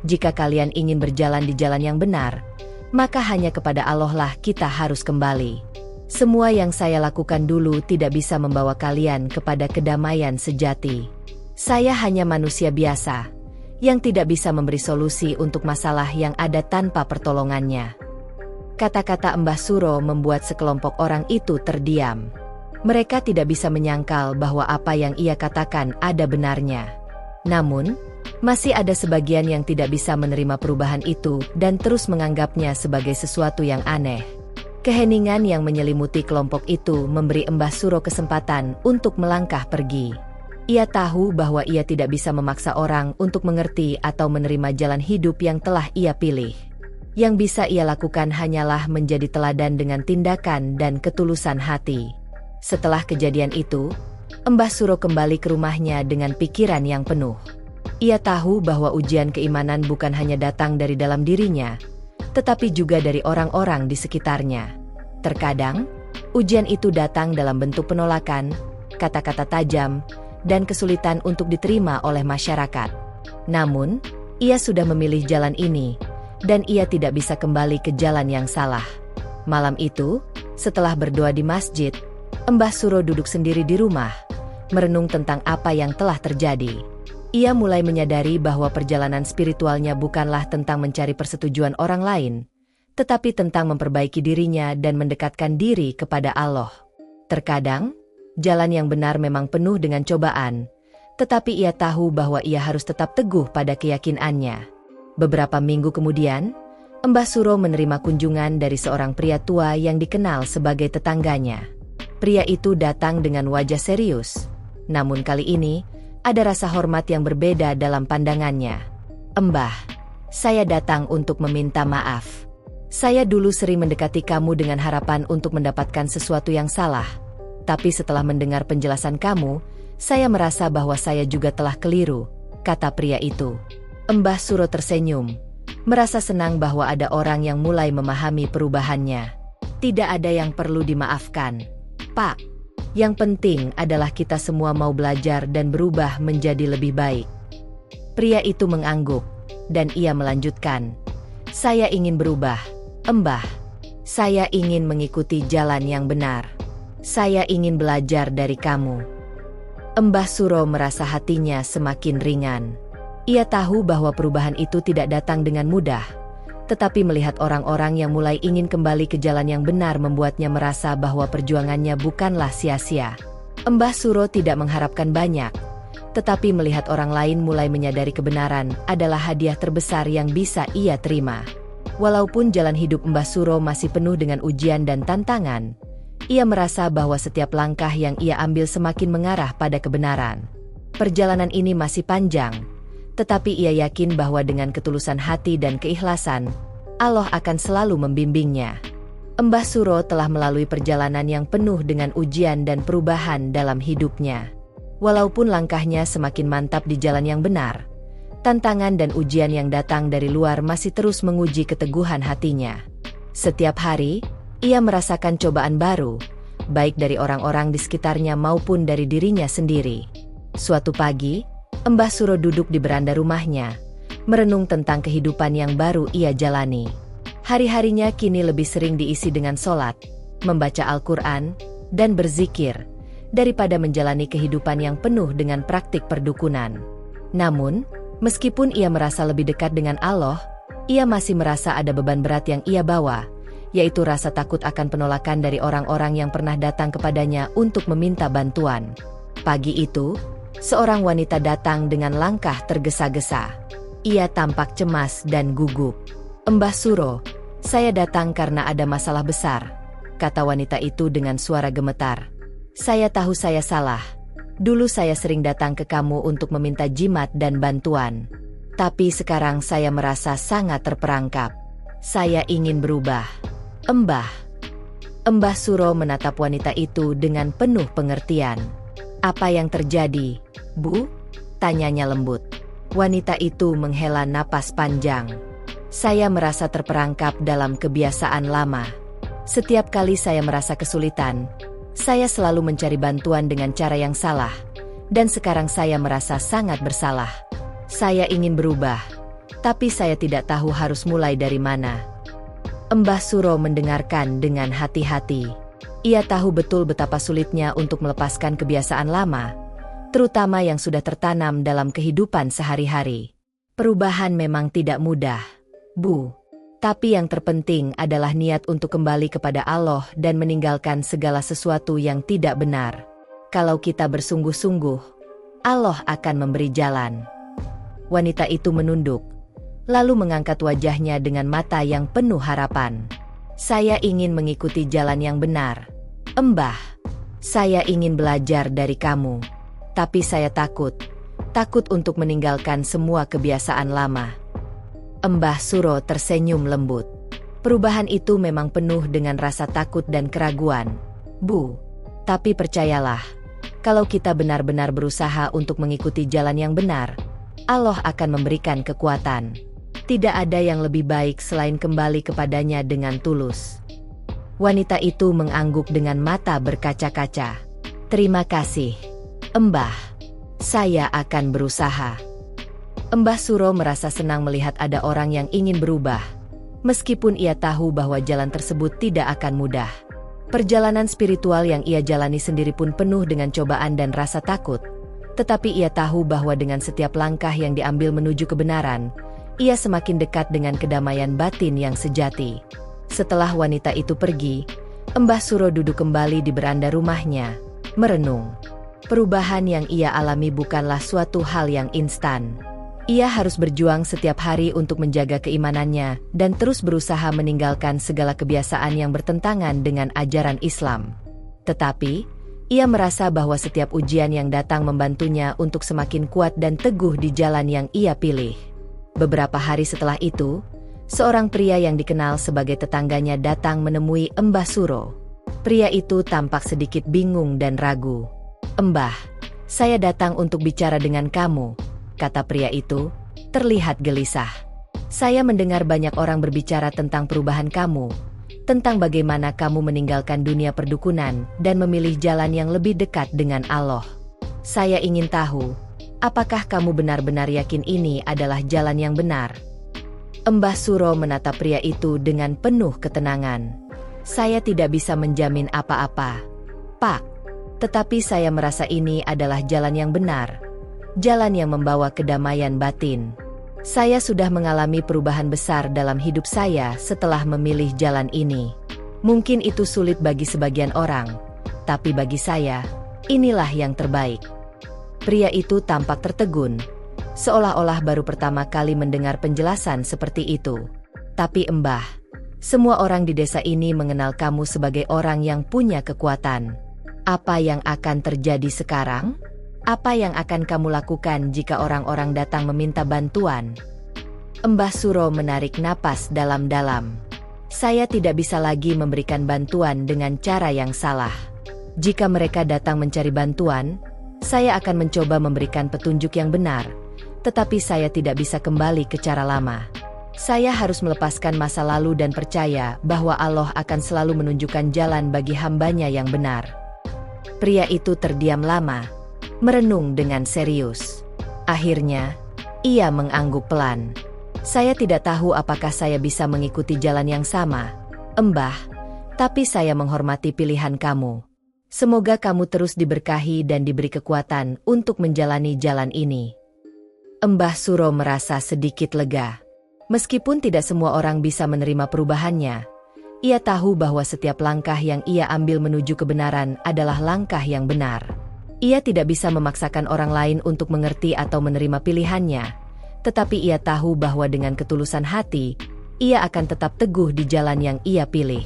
jika kalian ingin berjalan di jalan yang benar, maka hanya kepada Allah lah kita harus kembali. Semua yang saya lakukan dulu tidak bisa membawa kalian kepada kedamaian sejati. Saya hanya manusia biasa, yang tidak bisa memberi solusi untuk masalah yang ada tanpa pertolongannya." Kata-kata Mbah Suro membuat sekelompok orang itu terdiam. Mereka tidak bisa menyangkal bahwa apa yang ia katakan ada benarnya. Namun, masih ada sebagian yang tidak bisa menerima perubahan itu dan terus menganggapnya sebagai sesuatu yang aneh. Keheningan yang menyelimuti kelompok itu memberi Mbah Suro kesempatan untuk melangkah pergi. Ia tahu bahwa ia tidak bisa memaksa orang untuk mengerti atau menerima jalan hidup yang telah ia pilih. Yang bisa ia lakukan hanyalah menjadi teladan dengan tindakan dan ketulusan hati. Setelah kejadian itu, Mbah Suro kembali ke rumahnya dengan pikiran yang penuh. Ia tahu bahwa ujian keimanan bukan hanya datang dari dalam dirinya, tetapi juga dari orang-orang di sekitarnya. Terkadang, ujian itu datang dalam bentuk penolakan, kata-kata tajam, dan kesulitan untuk diterima oleh masyarakat. Namun, ia sudah memilih jalan ini, dan ia tidak bisa kembali ke jalan yang salah. Malam itu, setelah berdoa di masjid, Mbah Suro duduk sendiri di rumah, merenung tentang apa yang telah terjadi. Ia mulai menyadari bahwa perjalanan spiritualnya bukanlah tentang mencari persetujuan orang lain, tetapi tentang memperbaiki dirinya dan mendekatkan diri kepada Allah. Terkadang, jalan yang benar memang penuh dengan cobaan, tetapi ia tahu bahwa ia harus tetap teguh pada keyakinannya. Beberapa minggu kemudian, Mbah Suro menerima kunjungan dari seorang pria tua yang dikenal sebagai tetangganya. Pria itu datang dengan wajah serius, namun kali ini, ada rasa hormat yang berbeda dalam pandangannya. "Mbah, saya datang untuk meminta maaf. Saya dulu sering mendekati kamu dengan harapan untuk mendapatkan sesuatu yang salah. Tapi setelah mendengar penjelasan kamu, saya merasa bahwa saya juga telah keliru," kata pria itu. Mbah Suro tersenyum, merasa senang bahwa ada orang yang mulai memahami perubahannya. "Tidak ada yang perlu dimaafkan, Pak. Yang penting adalah kita semua mau belajar dan berubah menjadi lebih baik." Pria itu mengangguk, dan ia melanjutkan, "Saya ingin berubah, Mbah. Saya ingin mengikuti jalan yang benar. Saya ingin belajar dari kamu." Mbah Suro merasa hatinya semakin ringan. Ia tahu bahwa perubahan itu tidak datang dengan mudah, tetapi melihat orang-orang yang mulai ingin kembali ke jalan yang benar membuatnya merasa bahwa perjuangannya bukanlah sia-sia. Mbah Suro tidak mengharapkan banyak, tetapi melihat orang lain mulai menyadari kebenaran adalah hadiah terbesar yang bisa ia terima. Walaupun jalan hidup Mbah Suro masih penuh dengan ujian dan tantangan, ia merasa bahwa setiap langkah yang ia ambil semakin mengarah pada kebenaran. Perjalanan ini masih panjang, tetapi ia yakin bahwa dengan ketulusan hati dan keikhlasan, Allah akan selalu membimbingnya. Mbah Suro telah melalui perjalanan yang penuh dengan ujian dan perubahan dalam hidupnya. Walaupun langkahnya semakin mantap di jalan yang benar, tantangan dan ujian yang datang dari luar masih terus menguji keteguhan hatinya. Setiap hari, ia merasakan cobaan baru, baik dari orang-orang di sekitarnya maupun dari dirinya sendiri. Suatu pagi, Mbah Suro duduk di beranda rumahnya, merenung tentang kehidupan yang baru ia jalani. Hari-harinya kini lebih sering diisi dengan sholat, membaca Al-Quran, dan berzikir, daripada menjalani kehidupan yang penuh dengan praktik perdukunan. Namun, meskipun ia merasa lebih dekat dengan Allah, ia masih merasa ada beban berat yang ia bawa, yaitu rasa takut akan penolakan dari orang-orang yang pernah datang kepadanya untuk meminta bantuan. Pagi itu, seorang wanita datang dengan langkah tergesa-gesa. Ia tampak cemas dan gugup. "Mbah Suro, saya datang karena ada masalah besar," kata wanita itu dengan suara gemetar. "Saya tahu saya salah. Dulu saya sering datang ke kamu untuk meminta jimat dan bantuan. Tapi sekarang saya merasa sangat terperangkap. Saya ingin berubah." "Mbah." Mbah Suro menatap wanita itu dengan penuh pengertian. "Apa yang terjadi, Bu?" tanyanya lembut. Wanita itu menghela napas panjang. "Saya merasa terperangkap dalam kebiasaan lama. Setiap kali saya merasa kesulitan, saya selalu mencari bantuan dengan cara yang salah, dan sekarang saya merasa sangat bersalah. Saya ingin berubah, tapi saya tidak tahu harus mulai dari mana." Mbah Suro mendengarkan dengan hati-hati. Ia tahu betul betapa sulitnya untuk melepaskan kebiasaan lama, terutama yang sudah tertanam dalam kehidupan sehari-hari. Perubahan memang tidak mudah, Bu. Tapi yang terpenting adalah niat untuk kembali kepada Allah dan meninggalkan segala sesuatu yang tidak benar. Kalau kita bersungguh-sungguh, Allah akan memberi jalan. Wanita itu menunduk, lalu mengangkat wajahnya dengan mata yang penuh harapan. "Saya ingin mengikuti jalan yang benar, Mbah. Saya ingin belajar dari kamu. Tapi saya takut untuk meninggalkan semua kebiasaan lama." Mbah Suro tersenyum lembut. "Perubahan itu memang penuh dengan rasa takut dan keraguan, Bu. Tapi percayalah, kalau kita benar-benar berusaha untuk mengikuti jalan yang benar, Allah akan memberikan kekuatan. Tidak ada yang lebih baik selain kembali kepadanya dengan tulus." Wanita itu mengangguk dengan mata berkaca-kaca. "Terima kasih, Mbah. Saya akan berusaha." Mbah Suro merasa senang melihat ada orang yang ingin berubah, meskipun ia tahu bahwa jalan tersebut tidak akan mudah. Perjalanan spiritual yang ia jalani sendiri pun penuh dengan cobaan dan rasa takut, tetapi ia tahu bahwa dengan setiap langkah yang diambil menuju kebenaran, ia semakin dekat dengan kedamaian batin yang sejati. Setelah wanita itu pergi, Mbah Suro duduk kembali di beranda rumahnya, merenung. Perubahan yang ia alami bukanlah suatu hal yang instan. Ia harus berjuang setiap hari untuk menjaga keimanannya dan terus berusaha meninggalkan segala kebiasaan yang bertentangan dengan ajaran Islam. Tetapi, ia merasa bahwa setiap ujian yang datang membantunya untuk semakin kuat dan teguh di jalan yang ia pilih. Beberapa hari setelah itu, seorang pria yang dikenal sebagai tetangganya datang menemui Mbah Suro. Pria itu tampak sedikit bingung dan ragu. "Mbah, saya datang untuk bicara dengan kamu," kata pria itu, terlihat gelisah. "Saya mendengar banyak orang berbicara tentang perubahan kamu, tentang bagaimana kamu meninggalkan dunia perdukunan dan memilih jalan yang lebih dekat dengan Allah. Saya ingin tahu, apakah kamu benar-benar yakin ini adalah jalan yang benar?" Mbah Suro menatap pria itu dengan penuh ketenangan. "Saya tidak bisa menjamin apa-apa, Pak. Tetapi saya merasa ini adalah jalan yang benar, jalan yang membawa kedamaian batin. Saya sudah mengalami perubahan besar dalam hidup saya setelah memilih jalan ini. Mungkin itu sulit bagi sebagian orang, tapi bagi saya, inilah yang terbaik." Pria itu tampak tertegun, seolah-olah baru pertama kali mendengar penjelasan seperti itu. "Tapi Mbah, semua orang di desa ini mengenal kamu sebagai orang yang punya kekuatan. Apa yang akan terjadi sekarang? Apa yang akan kamu lakukan jika orang-orang datang meminta bantuan?" Mbah Suro menarik napas dalam-dalam. "Saya tidak bisa lagi memberikan bantuan dengan cara yang salah. Jika mereka datang mencari bantuan, saya akan mencoba memberikan petunjuk yang benar, tetapi saya tidak bisa kembali ke cara lama. Saya harus melepaskan masa lalu dan percaya bahwa Allah akan selalu menunjukkan jalan bagi hambanya yang benar." Pria itu terdiam lama, merenung dengan serius. Akhirnya, Ia mengangguk pelan. Saya tidak tahu apakah saya bisa mengikuti jalan yang sama, Embah, tapi saya menghormati pilihan kamu. Semoga kamu terus diberkahi dan diberi kekuatan untuk menjalani jalan ini. Mbah Suro merasa sedikit lega. Meskipun tidak semua orang bisa menerima perubahannya, ia tahu bahwa setiap langkah yang ia ambil menuju kebenaran adalah langkah yang benar. Ia tidak bisa memaksakan orang lain untuk mengerti atau menerima pilihannya, tetapi ia tahu bahwa dengan ketulusan hati, ia akan tetap teguh di jalan yang ia pilih.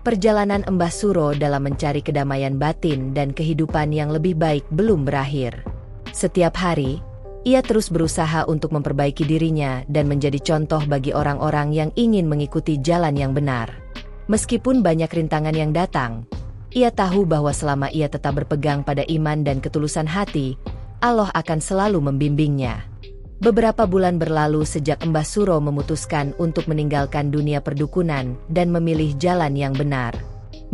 Perjalanan Mbah Suro dalam mencari kedamaian batin dan kehidupan yang lebih baik belum berakhir. Setiap hari, ia terus berusaha untuk memperbaiki dirinya dan menjadi contoh bagi orang-orang yang ingin mengikuti jalan yang benar. Meskipun banyak rintangan yang datang, ia tahu bahwa selama ia tetap berpegang pada iman dan ketulusan hati, Allah akan selalu membimbingnya. Beberapa bulan berlalu sejak Mbah Suro memutuskan untuk meninggalkan dunia perdukunan dan memilih jalan yang benar.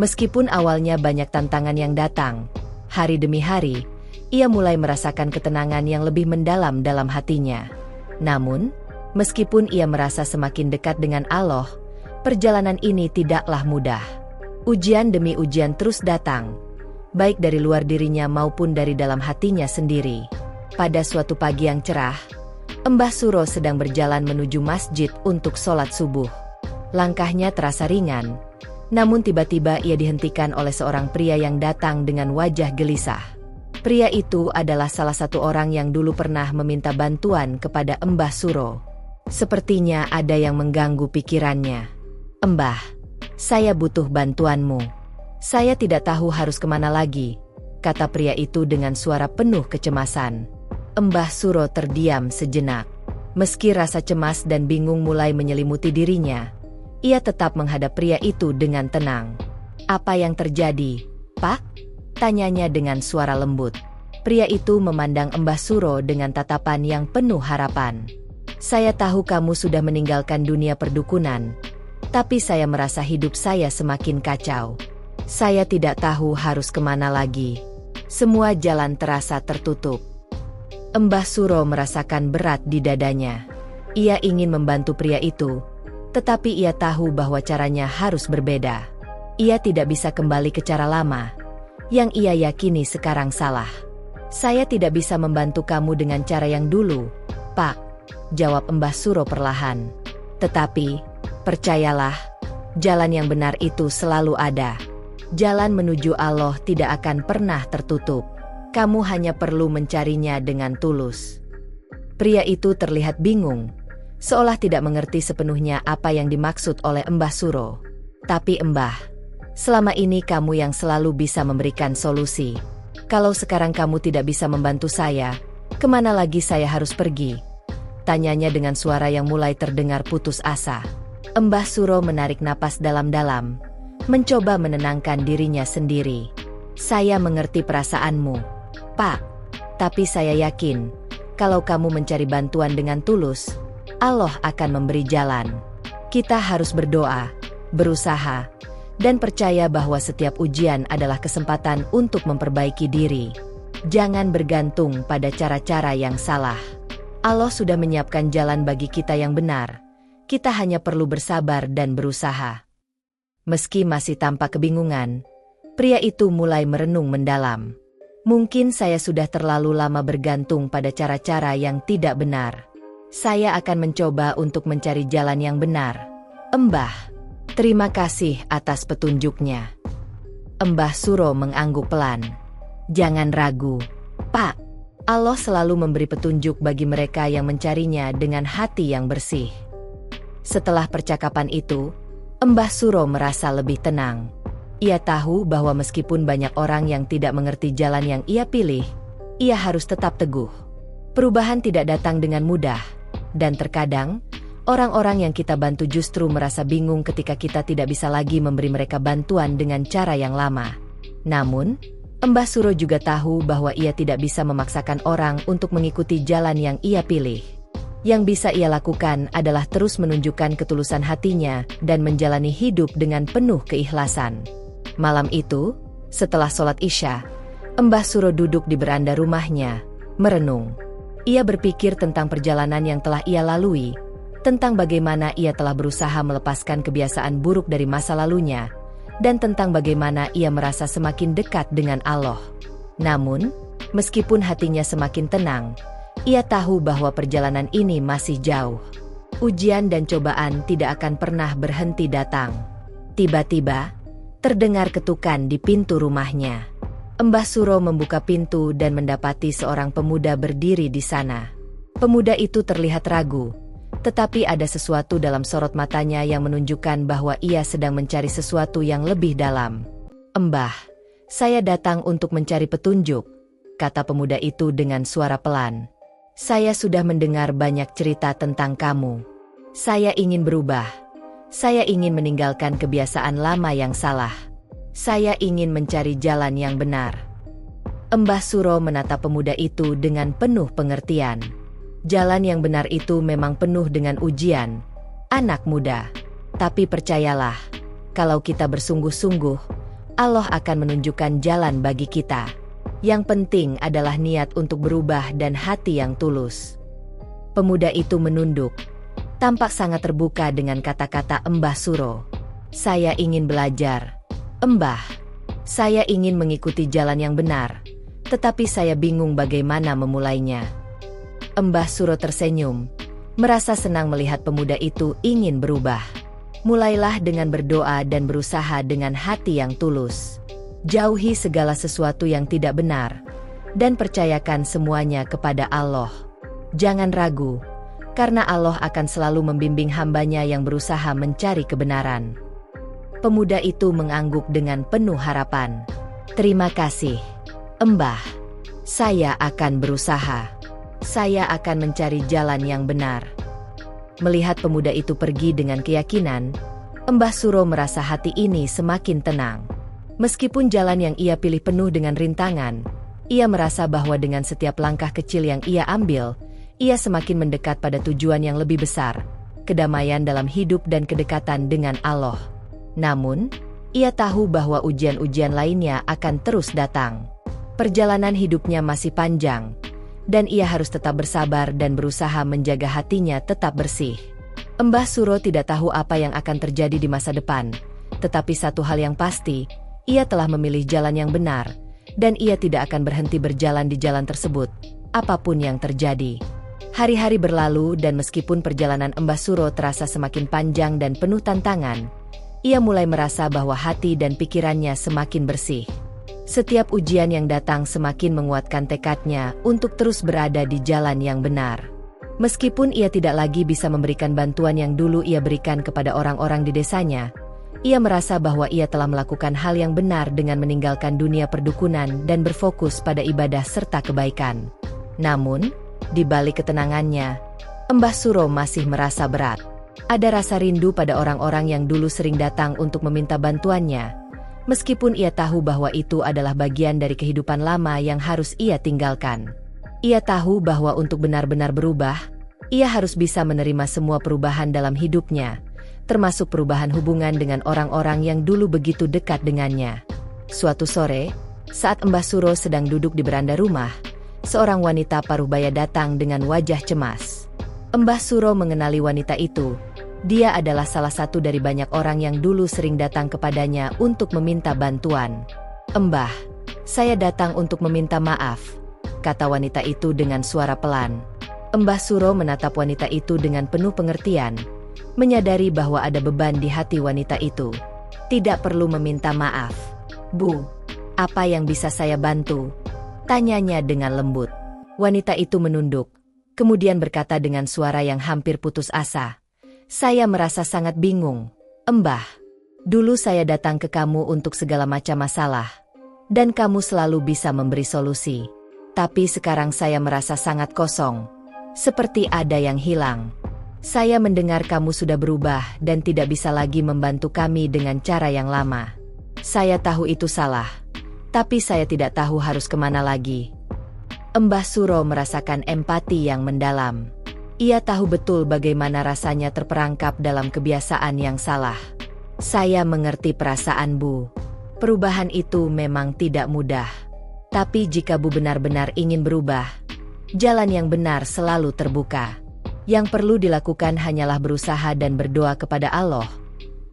Meskipun awalnya banyak tantangan yang datang, hari demi hari, ia mulai merasakan ketenangan yang lebih mendalam dalam hatinya. Namun, meskipun ia merasa semakin dekat dengan Allah, perjalanan ini tidaklah mudah. Ujian demi ujian terus datang, baik dari luar dirinya maupun dari dalam hatinya sendiri. Pada suatu pagi yang cerah, Mbah Suro sedang berjalan menuju masjid untuk sholat subuh. Langkahnya terasa ringan, namun tiba-tiba ia dihentikan oleh seorang pria yang datang dengan wajah gelisah. Pria itu adalah salah satu orang yang dulu pernah meminta bantuan kepada Mbah Suro. Sepertinya ada yang mengganggu pikirannya. "Mbah, saya butuh bantuanmu. Saya tidak tahu harus kemana lagi," kata pria itu dengan suara penuh kecemasan. Mbah Suro terdiam sejenak. Meski rasa cemas dan bingung mulai menyelimuti dirinya, ia tetap menghadap pria itu dengan tenang. "Apa yang terjadi, Pak?" tanyanya dengan suara lembut. Pria itu memandang Mbah Suro dengan tatapan yang penuh harapan. "Saya tahu kamu sudah meninggalkan dunia perdukunan, tapi saya merasa hidup saya semakin kacau. Saya tidak tahu harus kemana lagi. Semua jalan terasa tertutup." Mbah Suro merasakan berat di dadanya. Ia ingin membantu pria itu, tetapi ia tahu bahwa caranya harus berbeda. Ia tidak bisa kembali ke cara lama, yang ia yakini sekarang salah. "Saya tidak bisa membantu kamu dengan cara yang dulu, Pak," jawab Mbah Suro perlahan. "Tetapi, percayalah, jalan yang benar itu selalu ada. Jalan menuju Allah tidak akan pernah tertutup. Kamu hanya perlu mencarinya dengan tulus." Pria itu terlihat bingung, seolah tidak mengerti sepenuhnya apa yang dimaksud oleh Mbah Suro. "Tapi Mbah, selama ini kamu yang selalu bisa memberikan solusi. Kalau sekarang kamu tidak bisa membantu saya, kemana lagi saya harus pergi?" tanyanya dengan suara yang mulai terdengar putus asa. Mbah Suro menarik napas dalam-dalam, mencoba menenangkan dirinya sendiri. "Saya mengerti perasaanmu, Pak. Tapi saya yakin, kalau kamu mencari bantuan dengan tulus, Allah akan memberi jalan. Kita harus berdoa, berusaha, dan percaya bahwa setiap ujian adalah kesempatan untuk memperbaiki diri. Jangan bergantung pada cara-cara yang salah. Allah sudah menyiapkan jalan bagi kita yang benar. Kita hanya perlu bersabar dan berusaha." Meski masih tampak kebingungan, pria itu mulai merenung mendalam. "Mungkin saya sudah terlalu lama bergantung pada cara-cara yang tidak benar. Saya akan mencoba untuk mencari jalan yang benar, Mbah. Terima kasih atas petunjuknya." Mbah Suro mengangguk pelan. "Jangan ragu, Pak. Allah selalu memberi petunjuk bagi mereka yang mencarinya dengan hati yang bersih." Setelah percakapan itu, Mbah Suro merasa lebih tenang. Ia tahu bahwa meskipun banyak orang yang tidak mengerti jalan yang ia pilih, ia harus tetap teguh. Perubahan tidak datang dengan mudah, dan terkadang, orang-orang yang kita bantu justru merasa bingung ketika kita tidak bisa lagi memberi mereka bantuan dengan cara yang lama. Namun, Mbah Suro juga tahu bahwa ia tidak bisa memaksakan orang untuk mengikuti jalan yang ia pilih. Yang bisa ia lakukan adalah terus menunjukkan ketulusan hatinya dan menjalani hidup dengan penuh keikhlasan. Malam itu, setelah sholat Isya, Mbah Suro duduk di beranda rumahnya, merenung. Ia berpikir tentang perjalanan yang telah ia lalui, tentang bagaimana ia telah berusaha melepaskan kebiasaan buruk dari masa lalunya, dan tentang bagaimana ia merasa semakin dekat dengan Allah. Namun, meskipun hatinya semakin tenang, ia tahu bahwa perjalanan ini masih jauh. Ujian dan cobaan tidak akan pernah berhenti datang. Tiba-tiba, terdengar ketukan di pintu rumahnya. Mbah Suro membuka pintu dan mendapati seorang pemuda berdiri di sana. Pemuda itu terlihat ragu, tetapi ada sesuatu dalam sorot matanya yang menunjukkan bahwa ia sedang mencari sesuatu yang lebih dalam. "Mbah, saya datang untuk mencari petunjuk," kata pemuda itu dengan suara pelan. "Saya sudah mendengar banyak cerita tentang kamu. Saya ingin berubah. Saya ingin meninggalkan kebiasaan lama yang salah. Saya ingin mencari jalan yang benar." Mbah Suro menatap pemuda itu dengan penuh pengertian. Jalan yang benar itu memang penuh dengan ujian, anak muda. Tapi percayalah, kalau kita bersungguh-sungguh, Allah akan menunjukkan jalan bagi kita. Yang penting adalah niat untuk berubah dan hati yang tulus. Pemuda itu menunduk, tampak sangat terbuka dengan kata-kata Mbah Suro. "Saya ingin belajar, Mbah. Saya ingin mengikuti jalan yang benar, tetapi saya bingung bagaimana memulainya." Mbah Suro tersenyum, merasa senang melihat pemuda itu ingin berubah. "Mulailah dengan berdoa dan berusaha dengan hati yang tulus. Jauhi segala sesuatu yang tidak benar, dan percayakan semuanya kepada Allah. Jangan ragu, karena Allah akan selalu membimbing hambanya yang berusaha mencari kebenaran." Pemuda itu mengangguk dengan penuh harapan. "Terima kasih, Mbah. Saya akan berusaha. Saya akan mencari jalan yang benar." Melihat pemuda itu pergi dengan keyakinan, Mbah Suro merasa hati ini semakin tenang. Meskipun jalan yang ia pilih penuh dengan rintangan, ia merasa bahwa dengan setiap langkah kecil yang ia ambil, ia semakin mendekat pada tujuan yang lebih besar, kedamaian dalam hidup dan kedekatan dengan Allah. Namun, ia tahu bahwa ujian-ujian lainnya akan terus datang. Perjalanan hidupnya masih panjang, dan ia harus tetap bersabar dan berusaha menjaga hatinya tetap bersih. Mbah Suro tidak tahu apa yang akan terjadi di masa depan, tetapi satu hal yang pasti, ia telah memilih jalan yang benar, dan ia tidak akan berhenti berjalan di jalan tersebut, apapun yang terjadi. Hari-hari berlalu dan meskipun perjalanan Mbah Suro terasa semakin panjang dan penuh tantangan, ia mulai merasa bahwa hati dan pikirannya semakin bersih. Setiap ujian yang datang semakin menguatkan tekadnya untuk terus berada di jalan yang benar. Meskipun ia tidak lagi bisa memberikan bantuan yang dulu ia berikan kepada orang-orang di desanya, ia merasa bahwa ia telah melakukan hal yang benar dengan meninggalkan dunia perdukunan dan berfokus pada ibadah serta kebaikan. Namun, di balik ketenangannya, Mbah Suro masih merasa berat. Ada rasa rindu pada orang-orang yang dulu sering datang untuk meminta bantuannya, meskipun ia tahu bahwa itu adalah bagian dari kehidupan lama yang harus ia tinggalkan. Ia tahu bahwa untuk benar-benar berubah, ia harus bisa menerima semua perubahan dalam hidupnya, termasuk perubahan hubungan dengan orang-orang yang dulu begitu dekat dengannya. Suatu sore, saat Mbah Suro sedang duduk di beranda rumah, seorang wanita paruh baya datang dengan wajah cemas. Mbah Suro mengenali wanita itu. Dia adalah salah satu dari banyak orang yang dulu sering datang kepadanya untuk meminta bantuan. "Mbah, saya datang untuk meminta maaf," kata wanita itu dengan suara pelan. Mbah Suro menatap wanita itu dengan penuh pengertian, menyadari bahwa ada beban di hati wanita itu. "Tidak perlu meminta maaf, Bu. Apa yang bisa saya bantu?" tanyanya dengan lembut. Wanita itu menunduk, kemudian berkata dengan suara yang hampir putus asa, "Saya merasa sangat bingung, Mbah. Dulu saya datang ke kamu untuk segala macam masalah, dan kamu selalu bisa memberi solusi. Tapi sekarang saya merasa sangat kosong, seperti ada yang hilang. Saya mendengar kamu sudah berubah dan tidak bisa lagi membantu kami dengan cara yang lama. Saya tahu itu salah, tapi saya tidak tahu harus kemana lagi." Mbah Suro merasakan empati yang mendalam. Ia tahu betul bagaimana rasanya terperangkap dalam kebiasaan yang salah. "Saya mengerti perasaan Bu. Perubahan itu memang tidak mudah. Tapi jika Bu benar-benar ingin berubah, Jalan yang benar selalu terbuka. Yang perlu dilakukan hanyalah berusaha dan berdoa kepada Allah,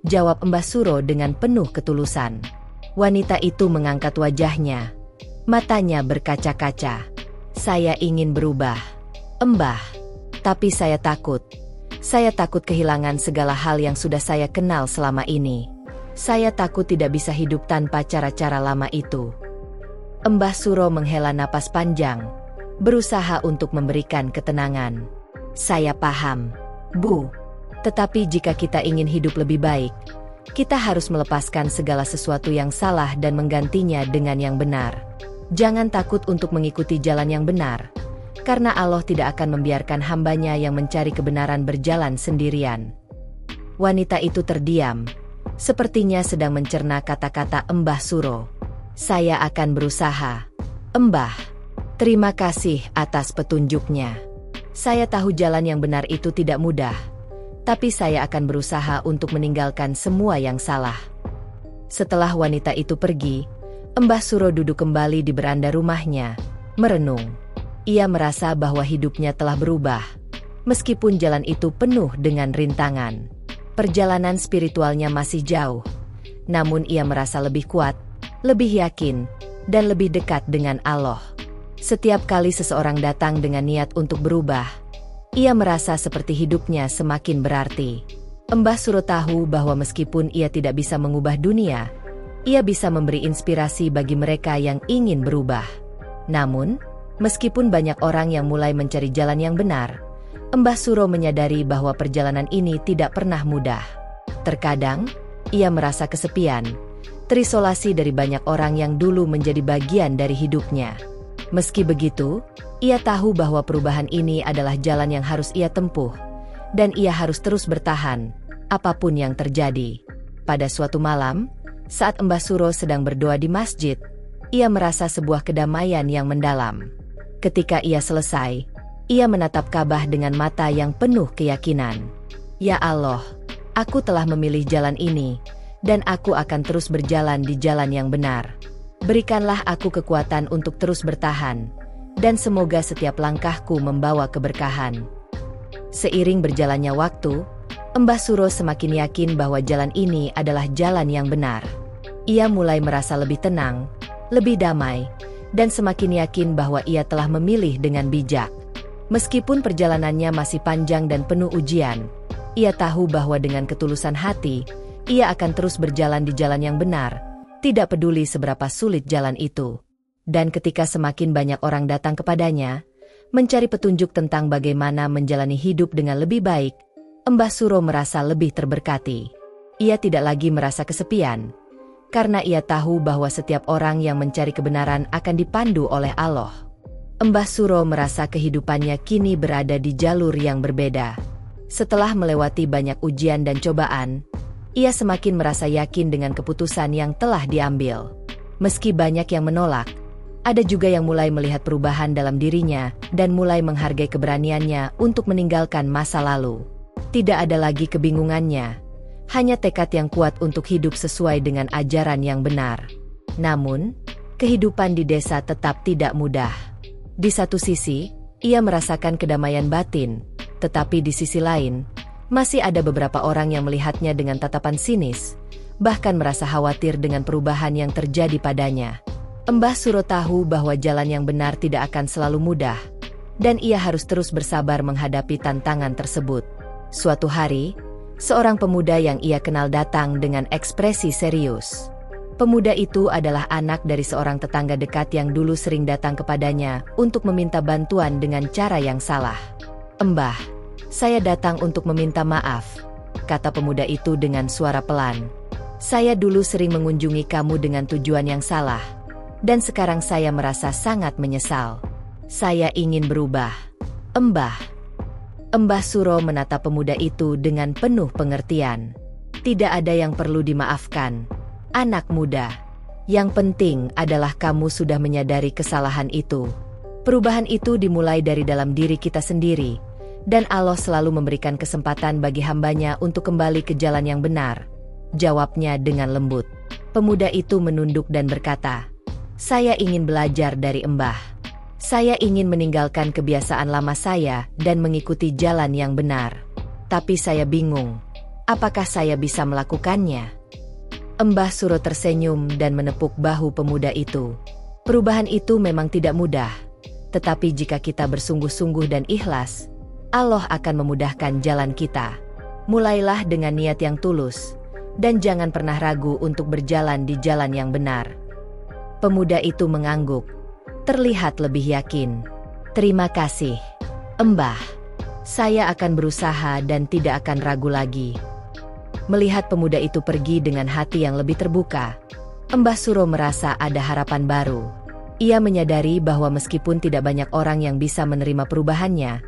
jawab Mbah Suro dengan penuh ketulusan. Wanita itu mengangkat wajahnya. Matanya berkaca-kaca. Saya ingin berubah, Mbah. Tapi saya takut. Saya takut kehilangan segala hal yang sudah saya kenal selama ini. Saya takut tidak bisa hidup tanpa cara-cara lama itu. Mbah Suro menghela napas panjang, berusaha untuk memberikan ketenangan. Saya paham, Bu. Tetapi jika kita ingin hidup lebih baik, kita harus melepaskan segala sesuatu yang salah dan menggantinya dengan yang benar. Jangan takut untuk mengikuti jalan yang benar, karena Allah tidak akan membiarkan hambanya yang mencari kebenaran berjalan sendirian. Wanita itu terdiam, sepertinya sedang mencerna kata-kata Mbah Suro. Saya akan berusaha, Mbah. Terima kasih atas petunjuknya. Saya tahu jalan yang benar itu tidak mudah, tapi saya akan berusaha untuk meninggalkan semua yang salah. Setelah wanita itu pergi, Mbah Suro duduk kembali di beranda rumahnya, merenung. Ia merasa bahwa hidupnya telah berubah, meskipun jalan itu penuh dengan rintangan. Perjalanan spiritualnya masih jauh, namun ia merasa lebih kuat, lebih yakin, dan lebih dekat dengan Allah. Setiap kali seseorang datang dengan niat untuk berubah, ia merasa seperti hidupnya semakin berarti. Mbah Suro tahu bahwa meskipun ia tidak bisa mengubah dunia, ia bisa memberi inspirasi bagi mereka yang ingin berubah. Namun, meskipun banyak orang yang mulai mencari jalan yang benar, Mbah Suro menyadari bahwa perjalanan ini tidak pernah mudah. Terkadang, ia merasa kesepian, terisolasi dari banyak orang yang dulu menjadi bagian dari hidupnya. Meski begitu, ia tahu bahwa perubahan ini adalah jalan yang harus ia tempuh, dan ia harus terus bertahan, apapun yang terjadi. Pada suatu malam, saat Mbah Suro sedang berdoa di masjid, ia merasa sebuah kedamaian yang mendalam. Ketika ia selesai, ia menatap Ka'bah dengan mata yang penuh keyakinan. Ya Allah, aku telah memilih jalan ini, dan aku akan terus berjalan di jalan yang benar. Berikanlah aku kekuatan untuk terus bertahan, dan semoga setiap langkahku membawa keberkahan. Seiring berjalannya waktu, Mbah Suro semakin yakin bahwa jalan ini adalah jalan yang benar. Ia mulai merasa lebih tenang, lebih damai, dan semakin yakin bahwa ia telah memilih dengan bijak. Meskipun perjalanannya masih panjang dan penuh ujian, ia tahu bahwa dengan ketulusan hati, ia akan terus berjalan di jalan yang benar, tidak peduli seberapa sulit jalan itu. Dan ketika semakin banyak orang datang kepadanya, mencari petunjuk tentang bagaimana menjalani hidup dengan lebih baik, Mbah Suro merasa lebih terberkati. Ia tidak lagi merasa kesepian, karena ia tahu bahwa setiap orang yang mencari kebenaran akan dipandu oleh Allah. Mbah Suro merasa kehidupannya kini berada di jalur yang berbeda. Setelah melewati banyak ujian dan cobaan, ia semakin merasa yakin dengan keputusan yang telah diambil. Meski banyak yang menolak, ada juga yang mulai melihat perubahan dalam dirinya dan mulai menghargai keberaniannya untuk meninggalkan masa lalu. Tidak ada lagi kebingungannya, hanya tekad yang kuat untuk hidup sesuai dengan ajaran yang benar. Namun, kehidupan di desa tetap tidak mudah. Di satu sisi, ia merasakan kedamaian batin, tetapi di sisi lain, masih ada beberapa orang yang melihatnya dengan tatapan sinis, bahkan merasa khawatir dengan perubahan yang terjadi padanya. Mbah Suro tahu bahwa jalan yang benar tidak akan selalu mudah, dan ia harus terus bersabar menghadapi tantangan tersebut. Suatu hari, seorang pemuda yang ia kenal datang dengan ekspresi serius. Pemuda itu adalah anak dari seorang tetangga dekat yang dulu sering datang kepadanya untuk meminta bantuan dengan cara yang salah. "Mbah, saya datang untuk meminta maaf," kata pemuda itu dengan suara pelan. "Saya dulu sering mengunjungi kamu dengan tujuan yang salah, dan sekarang saya merasa sangat menyesal. Saya ingin berubah, Mbah." Mbah Suro menatap pemuda itu dengan penuh pengertian. "Tidak ada yang perlu dimaafkan, anak muda. Yang penting adalah kamu sudah menyadari kesalahan itu. Perubahan itu dimulai dari dalam diri kita sendiri, dan Allah selalu memberikan kesempatan bagi hambanya untuk kembali ke jalan yang benar," jawabnya dengan lembut. Pemuda itu menunduk dan berkata, "Saya ingin belajar dari Mbah. Saya ingin meninggalkan kebiasaan lama saya dan mengikuti jalan yang benar. Tapi saya bingung, apakah saya bisa melakukannya? Mbah Suro tersenyum dan menepuk bahu pemuda itu. Perubahan itu memang tidak mudah, tetapi jika kita bersungguh-sungguh dan ikhlas, Allah akan memudahkan jalan kita. Mulailah dengan niat yang tulus, dan jangan pernah ragu untuk berjalan di jalan yang benar. Pemuda itu mengangguk, terlihat lebih yakin. Terima kasih, Mbah. Saya akan berusaha dan tidak akan ragu lagi. Melihat pemuda itu pergi dengan hati yang lebih terbuka, Mbah Suro merasa ada harapan baru. Ia menyadari bahwa meskipun tidak banyak orang yang bisa menerima perubahannya,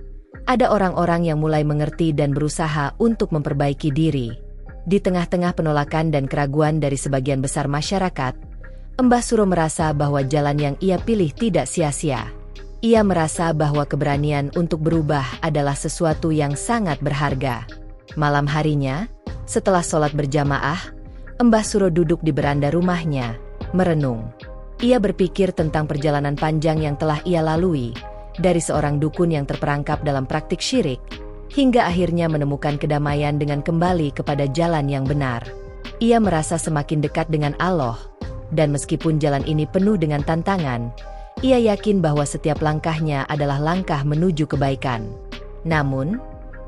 ada orang-orang yang mulai mengerti dan berusaha untuk memperbaiki diri. Di tengah-tengah penolakan dan keraguan dari sebagian besar masyarakat, Mbah Suro merasa bahwa jalan yang ia pilih tidak sia-sia. Ia merasa bahwa keberanian untuk berubah adalah sesuatu yang sangat berharga. Malam harinya, setelah sholat berjamaah, Mbah Suro duduk di beranda rumahnya, merenung. Ia berpikir tentang perjalanan panjang yang telah ia lalui, dari seorang dukun yang terperangkap dalam praktik syirik, hingga akhirnya menemukan kedamaian dengan kembali kepada jalan yang benar. Ia merasa semakin dekat dengan Allah, dan meskipun jalan ini penuh dengan tantangan, ia yakin bahwa setiap langkahnya adalah langkah menuju kebaikan. Namun,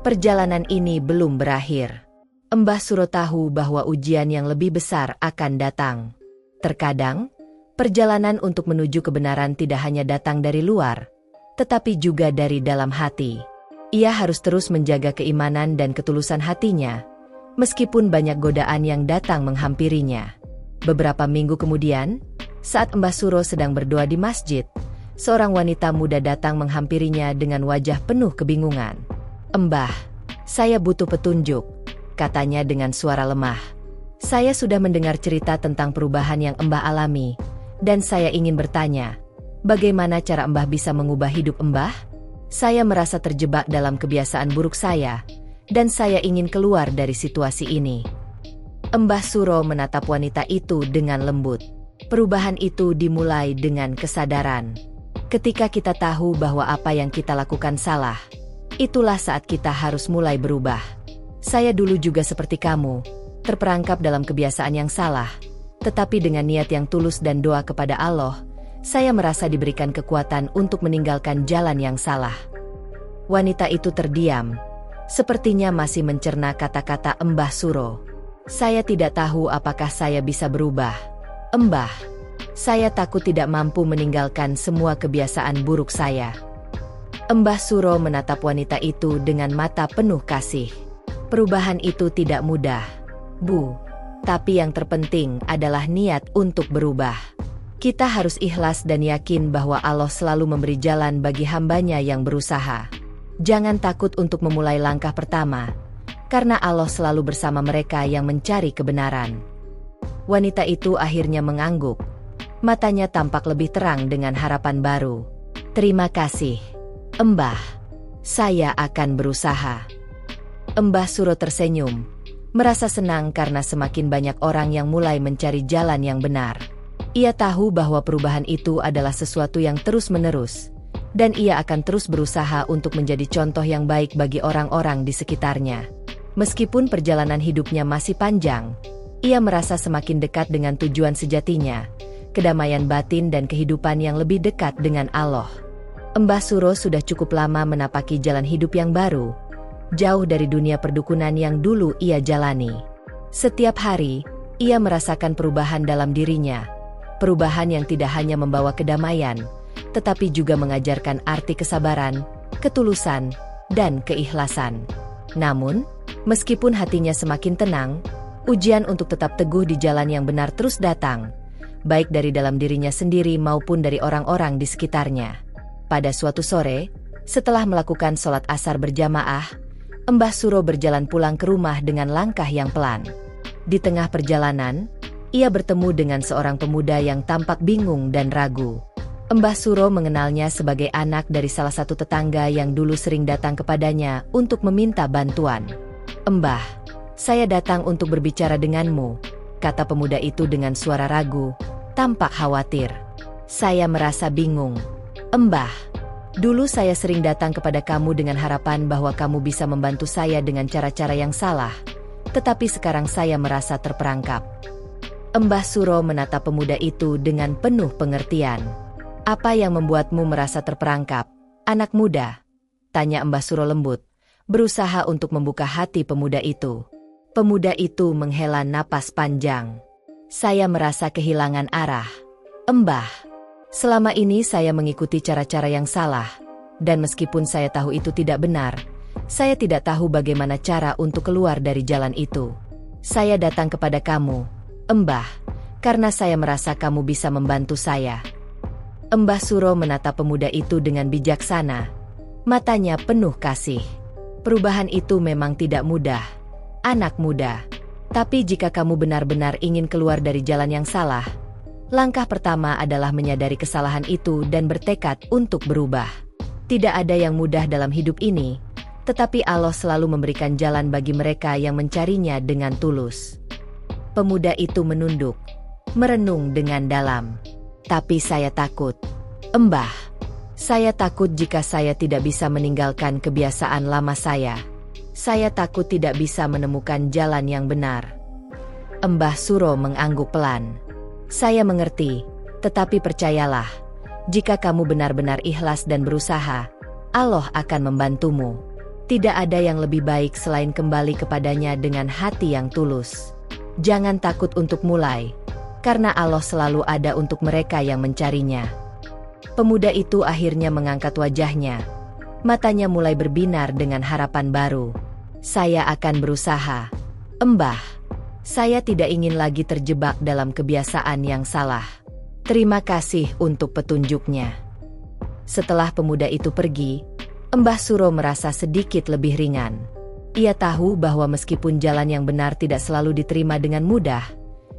perjalanan ini belum berakhir. Mbah Suro tahu bahwa ujian yang lebih besar akan datang. Terkadang, perjalanan untuk menuju kebenaran tidak hanya datang dari luar, tetapi juga dari dalam hati. Ia harus terus menjaga keimanan dan ketulusan hatinya, meskipun banyak godaan yang datang menghampirinya. Beberapa minggu kemudian, saat Mbah Suro sedang berdoa di masjid, seorang wanita muda datang menghampirinya dengan wajah penuh kebingungan. "Mbah, saya butuh petunjuk," katanya dengan suara lemah. "Saya sudah mendengar cerita tentang perubahan yang Mbah alami, dan saya ingin bertanya, bagaimana cara Mbah bisa mengubah hidup Mbah? Saya merasa terjebak dalam kebiasaan buruk saya, dan saya ingin keluar dari situasi ini." Mbah Suro menatap wanita itu dengan lembut. Perubahan itu dimulai dengan kesadaran. Ketika kita tahu bahwa apa yang kita lakukan salah, itulah saat kita harus mulai berubah. Saya dulu juga seperti kamu, terperangkap dalam kebiasaan yang salah, tetapi dengan niat yang tulus dan doa kepada Allah, saya merasa diberikan kekuatan untuk meninggalkan jalan yang salah. Wanita itu terdiam, sepertinya masih mencerna kata-kata Mbah Suro. "Saya tidak tahu apakah saya bisa berubah, Mbah. Saya takut tidak mampu meninggalkan semua kebiasaan buruk saya." Mbah Suro menatap wanita itu dengan mata penuh kasih. "Perubahan itu tidak mudah, Bu. Tapi yang terpenting adalah niat untuk berubah. Kita harus ikhlas dan yakin bahwa Allah selalu memberi jalan bagi hambanya yang berusaha. Jangan takut untuk memulai langkah pertama, karena Allah selalu bersama mereka yang mencari kebenaran." Wanita itu akhirnya mengangguk. Matanya tampak lebih terang dengan harapan baru. "Terima kasih, Mbah. Saya akan berusaha." Mbah Suro tersenyum, merasa senang karena semakin banyak orang yang mulai mencari jalan yang benar. Ia tahu bahwa perubahan itu adalah sesuatu yang terus-menerus, dan ia akan terus berusaha untuk menjadi contoh yang baik bagi orang-orang di sekitarnya. Meskipun perjalanan hidupnya masih panjang, ia merasa semakin dekat dengan tujuan sejatinya, kedamaian batin dan kehidupan yang lebih dekat dengan Allah. Mbah Suro sudah cukup lama menapaki jalan hidup yang baru, jauh dari dunia perdukunan yang dulu ia jalani. Setiap hari, ia merasakan perubahan dalam dirinya, perubahan yang tidak hanya membawa kedamaian, tetapi juga mengajarkan arti kesabaran, ketulusan, dan keikhlasan. Namun, meskipun hatinya semakin tenang, ujian untuk tetap teguh di jalan yang benar terus datang, baik dari dalam dirinya sendiri maupun dari orang-orang di sekitarnya. Pada suatu sore, setelah melakukan sholat asar berjamaah, Mbah Suro berjalan pulang ke rumah dengan langkah yang pelan. Di tengah perjalanan, ia bertemu dengan seorang pemuda yang tampak bingung dan ragu. Mbah Suro mengenalnya sebagai anak dari salah satu tetangga yang dulu sering datang kepadanya untuk meminta bantuan. "Mbah, saya datang untuk berbicara denganmu," kata pemuda itu dengan suara ragu, tampak khawatir. "Saya merasa bingung. Mbah, dulu saya sering datang kepada kamu dengan harapan bahwa kamu bisa membantu saya dengan cara-cara yang salah, tetapi sekarang saya merasa terperangkap. Mbah Suro menatap pemuda itu dengan penuh pengertian. Apa yang membuatmu merasa terperangkap, anak muda? Tanya Mbah Suro lembut, berusaha untuk membuka hati pemuda itu. Pemuda itu menghela napas panjang. Saya merasa kehilangan arah. Mbah, selama ini saya mengikuti cara-cara yang salah, dan meskipun saya tahu itu tidak benar, saya tidak tahu bagaimana cara untuk keluar dari jalan itu. Saya datang kepada kamu, Mbah, karena saya merasa kamu bisa membantu saya. Mbah Suro menatap pemuda itu dengan bijaksana. Matanya penuh kasih. Perubahan itu memang tidak mudah, anak muda. Tapi jika kamu benar-benar ingin keluar dari jalan yang salah, langkah pertama adalah menyadari kesalahan itu dan bertekad untuk berubah. Tidak ada yang mudah dalam hidup ini, tetapi Allah selalu memberikan jalan bagi mereka yang mencarinya dengan tulus. Pemuda itu menunduk, merenung dengan dalam. Tapi saya takut. Mbah, saya takut jika saya tidak bisa meninggalkan kebiasaan lama saya. Saya takut tidak bisa menemukan jalan yang benar. Mbah Suro mengangguk pelan. Saya mengerti, tetapi percayalah, jika kamu benar-benar ikhlas dan berusaha, Allah akan membantumu. Tidak ada yang lebih baik selain kembali kepadanya dengan hati yang tulus. Jangan takut untuk mulai, karena Allah selalu ada untuk mereka yang mencarinya. Pemuda itu akhirnya mengangkat wajahnya. Matanya mulai berbinar dengan harapan baru. Saya akan berusaha. Mbah, saya tidak ingin lagi terjebak dalam kebiasaan yang salah. Terima kasih untuk petunjuknya. Setelah pemuda itu pergi, Mbah Suro merasa sedikit lebih ringan. Ia tahu bahwa meskipun jalan yang benar tidak selalu diterima dengan mudah,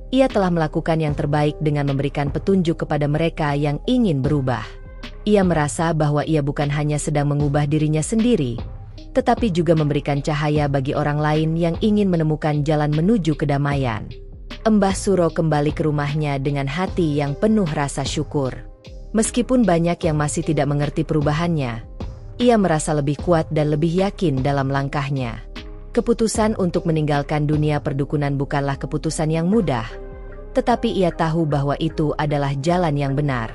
ia telah melakukan yang terbaik dengan memberikan petunjuk kepada mereka yang ingin berubah. Ia merasa bahwa ia bukan hanya sedang mengubah dirinya sendiri, tetapi juga memberikan cahaya bagi orang lain yang ingin menemukan jalan menuju kedamaian. Mbah Suro kembali ke rumahnya dengan hati yang penuh rasa syukur. Meskipun banyak yang masih tidak mengerti perubahannya, ia merasa lebih kuat dan lebih yakin dalam langkahnya. Keputusan untuk meninggalkan dunia perdukunan bukanlah keputusan yang mudah, tetapi ia tahu bahwa itu adalah jalan yang benar.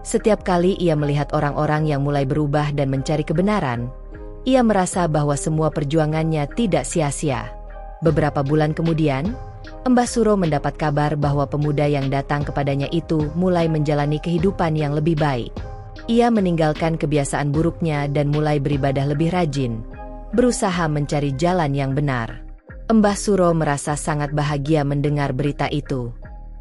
Setiap kali ia melihat orang-orang yang mulai berubah dan mencari kebenaran, ia merasa bahwa semua perjuangannya tidak sia-sia. Beberapa bulan kemudian, Mbah Suro mendapat kabar bahwa pemuda yang datang kepadanya itu mulai menjalani kehidupan yang lebih baik. Ia meninggalkan kebiasaan buruknya dan mulai beribadah lebih rajin, berusaha mencari jalan yang benar. Mbah Suro merasa sangat bahagia mendengar berita itu.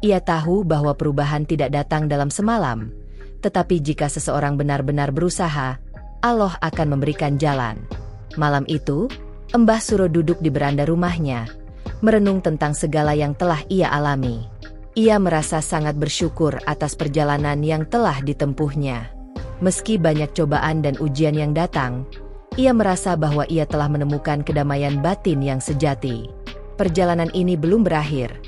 Ia tahu bahwa perubahan tidak datang dalam semalam, tetapi jika seseorang benar-benar berusaha, Allah akan memberikan jalan. Malam itu, Mbah Suro duduk di beranda rumahnya, merenung tentang segala yang telah ia alami. Ia merasa sangat bersyukur atas perjalanan yang telah ditempuhnya. Meski banyak cobaan dan ujian yang datang, ia merasa bahwa ia telah menemukan kedamaian batin yang sejati. Perjalanan ini belum berakhir,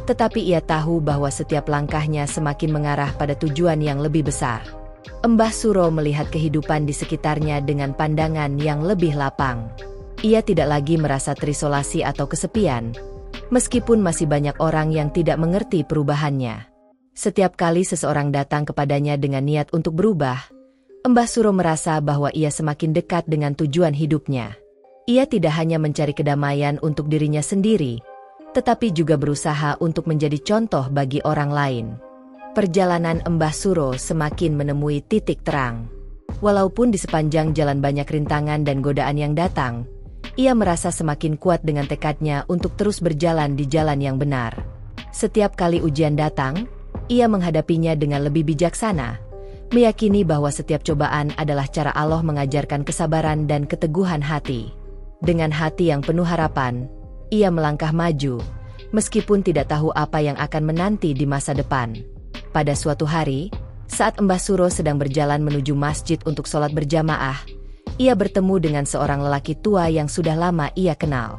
tetapi ia tahu bahwa setiap langkahnya semakin mengarah pada tujuan yang lebih besar. Mbah Suro melihat kehidupan di sekitarnya dengan pandangan yang lebih lapang. Ia tidak lagi merasa terisolasi atau kesepian, meskipun masih banyak orang yang tidak mengerti perubahannya. Setiap kali seseorang datang kepadanya dengan niat untuk berubah, Mbah Suro merasa bahwa ia semakin dekat dengan tujuan hidupnya. Ia tidak hanya mencari kedamaian untuk dirinya sendiri, tetapi juga berusaha untuk menjadi contoh bagi orang lain. Perjalanan Mbah Suro semakin menemui titik terang. Walaupun di sepanjang jalan banyak rintangan dan godaan yang datang, ia merasa semakin kuat dengan tekadnya untuk terus berjalan di jalan yang benar. Setiap kali ujian datang, ia menghadapinya dengan lebih bijaksana, meyakini bahwa setiap cobaan adalah cara Allah mengajarkan kesabaran dan keteguhan hati. Dengan hati yang penuh harapan, ia melangkah maju, meskipun tidak tahu apa yang akan menanti di masa depan. Pada suatu hari, saat Mbah Suro sedang berjalan menuju masjid untuk sholat berjamaah, ia bertemu dengan seorang lelaki tua yang sudah lama ia kenal.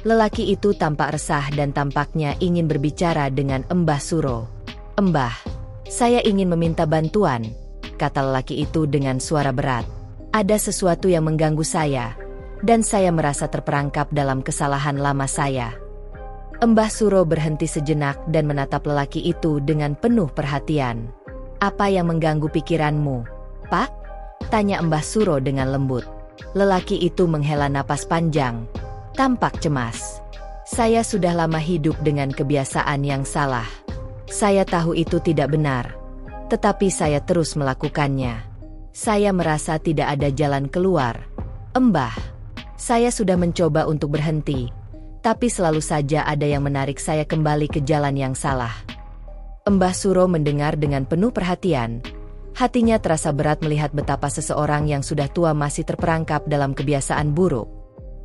Lelaki itu tampak resah dan tampaknya ingin berbicara dengan Mbah Suro. "Mbah, saya ingin meminta bantuan. kata lelaki itu dengan suara berat. Ada sesuatu yang mengganggu saya, dan saya merasa terperangkap dalam kesalahan lama saya. Mbah Suro berhenti sejenak dan menatap lelaki itu dengan penuh perhatian. Apa yang mengganggu pikiranmu, Pak? Tanya Mbah Suro dengan lembut. Lelaki itu menghela napas panjang, tampak cemas. Saya sudah lama hidup dengan kebiasaan yang salah. Saya tahu itu tidak benar, tetapi saya terus melakukannya. Saya merasa tidak ada jalan keluar. Mbah, saya sudah mencoba untuk berhenti, tapi selalu saja ada yang menarik saya kembali ke jalan yang salah. Mbah Suro mendengar dengan penuh perhatian. Hatinya terasa berat melihat betapa seseorang yang sudah tua masih terperangkap dalam kebiasaan buruk.